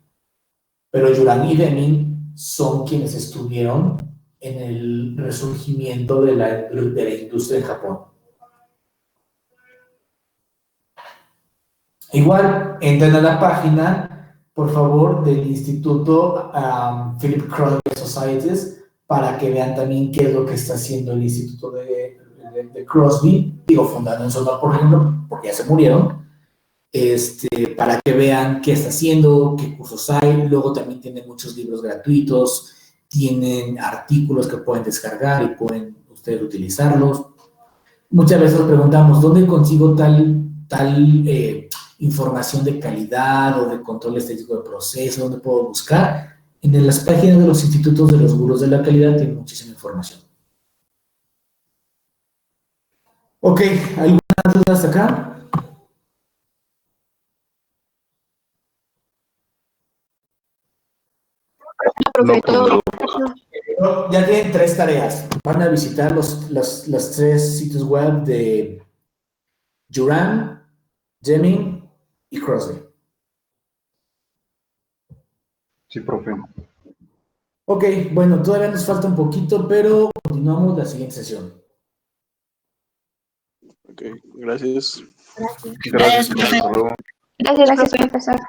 Pero Juran y Deming son quienes estuvieron en el resurgimiento de la industria en Japón. Igual, entren a la página, por favor, del Instituto Philip Crosby Societies, para que vean también qué es lo que está haciendo el Instituto de Crosby, fundado en Sonora, por ejemplo, porque ya se murieron, para que vean qué está haciendo, qué cursos hay. Luego también tienen muchos libros gratuitos, tienen artículos que pueden descargar y pueden ustedes utilizarlos. Muchas veces nos preguntamos, ¿dónde consigo tal información de calidad o de control estético de proceso? ¿Dónde puedo buscar? En las páginas de los institutos de los gurús de la calidad tienen muchísima información. Ok, ¿alguna duda hasta acá? No, profe, todo. Ya tienen 3 tareas. Van a visitar los 3 sitios web de Juran, Deming y Crosby. Sí, profe. Ok, bueno, todavía nos falta un poquito, pero continuamos la siguiente sesión. Ok, gracias. Gracias, profe. Hasta luego. Gracias, profesor.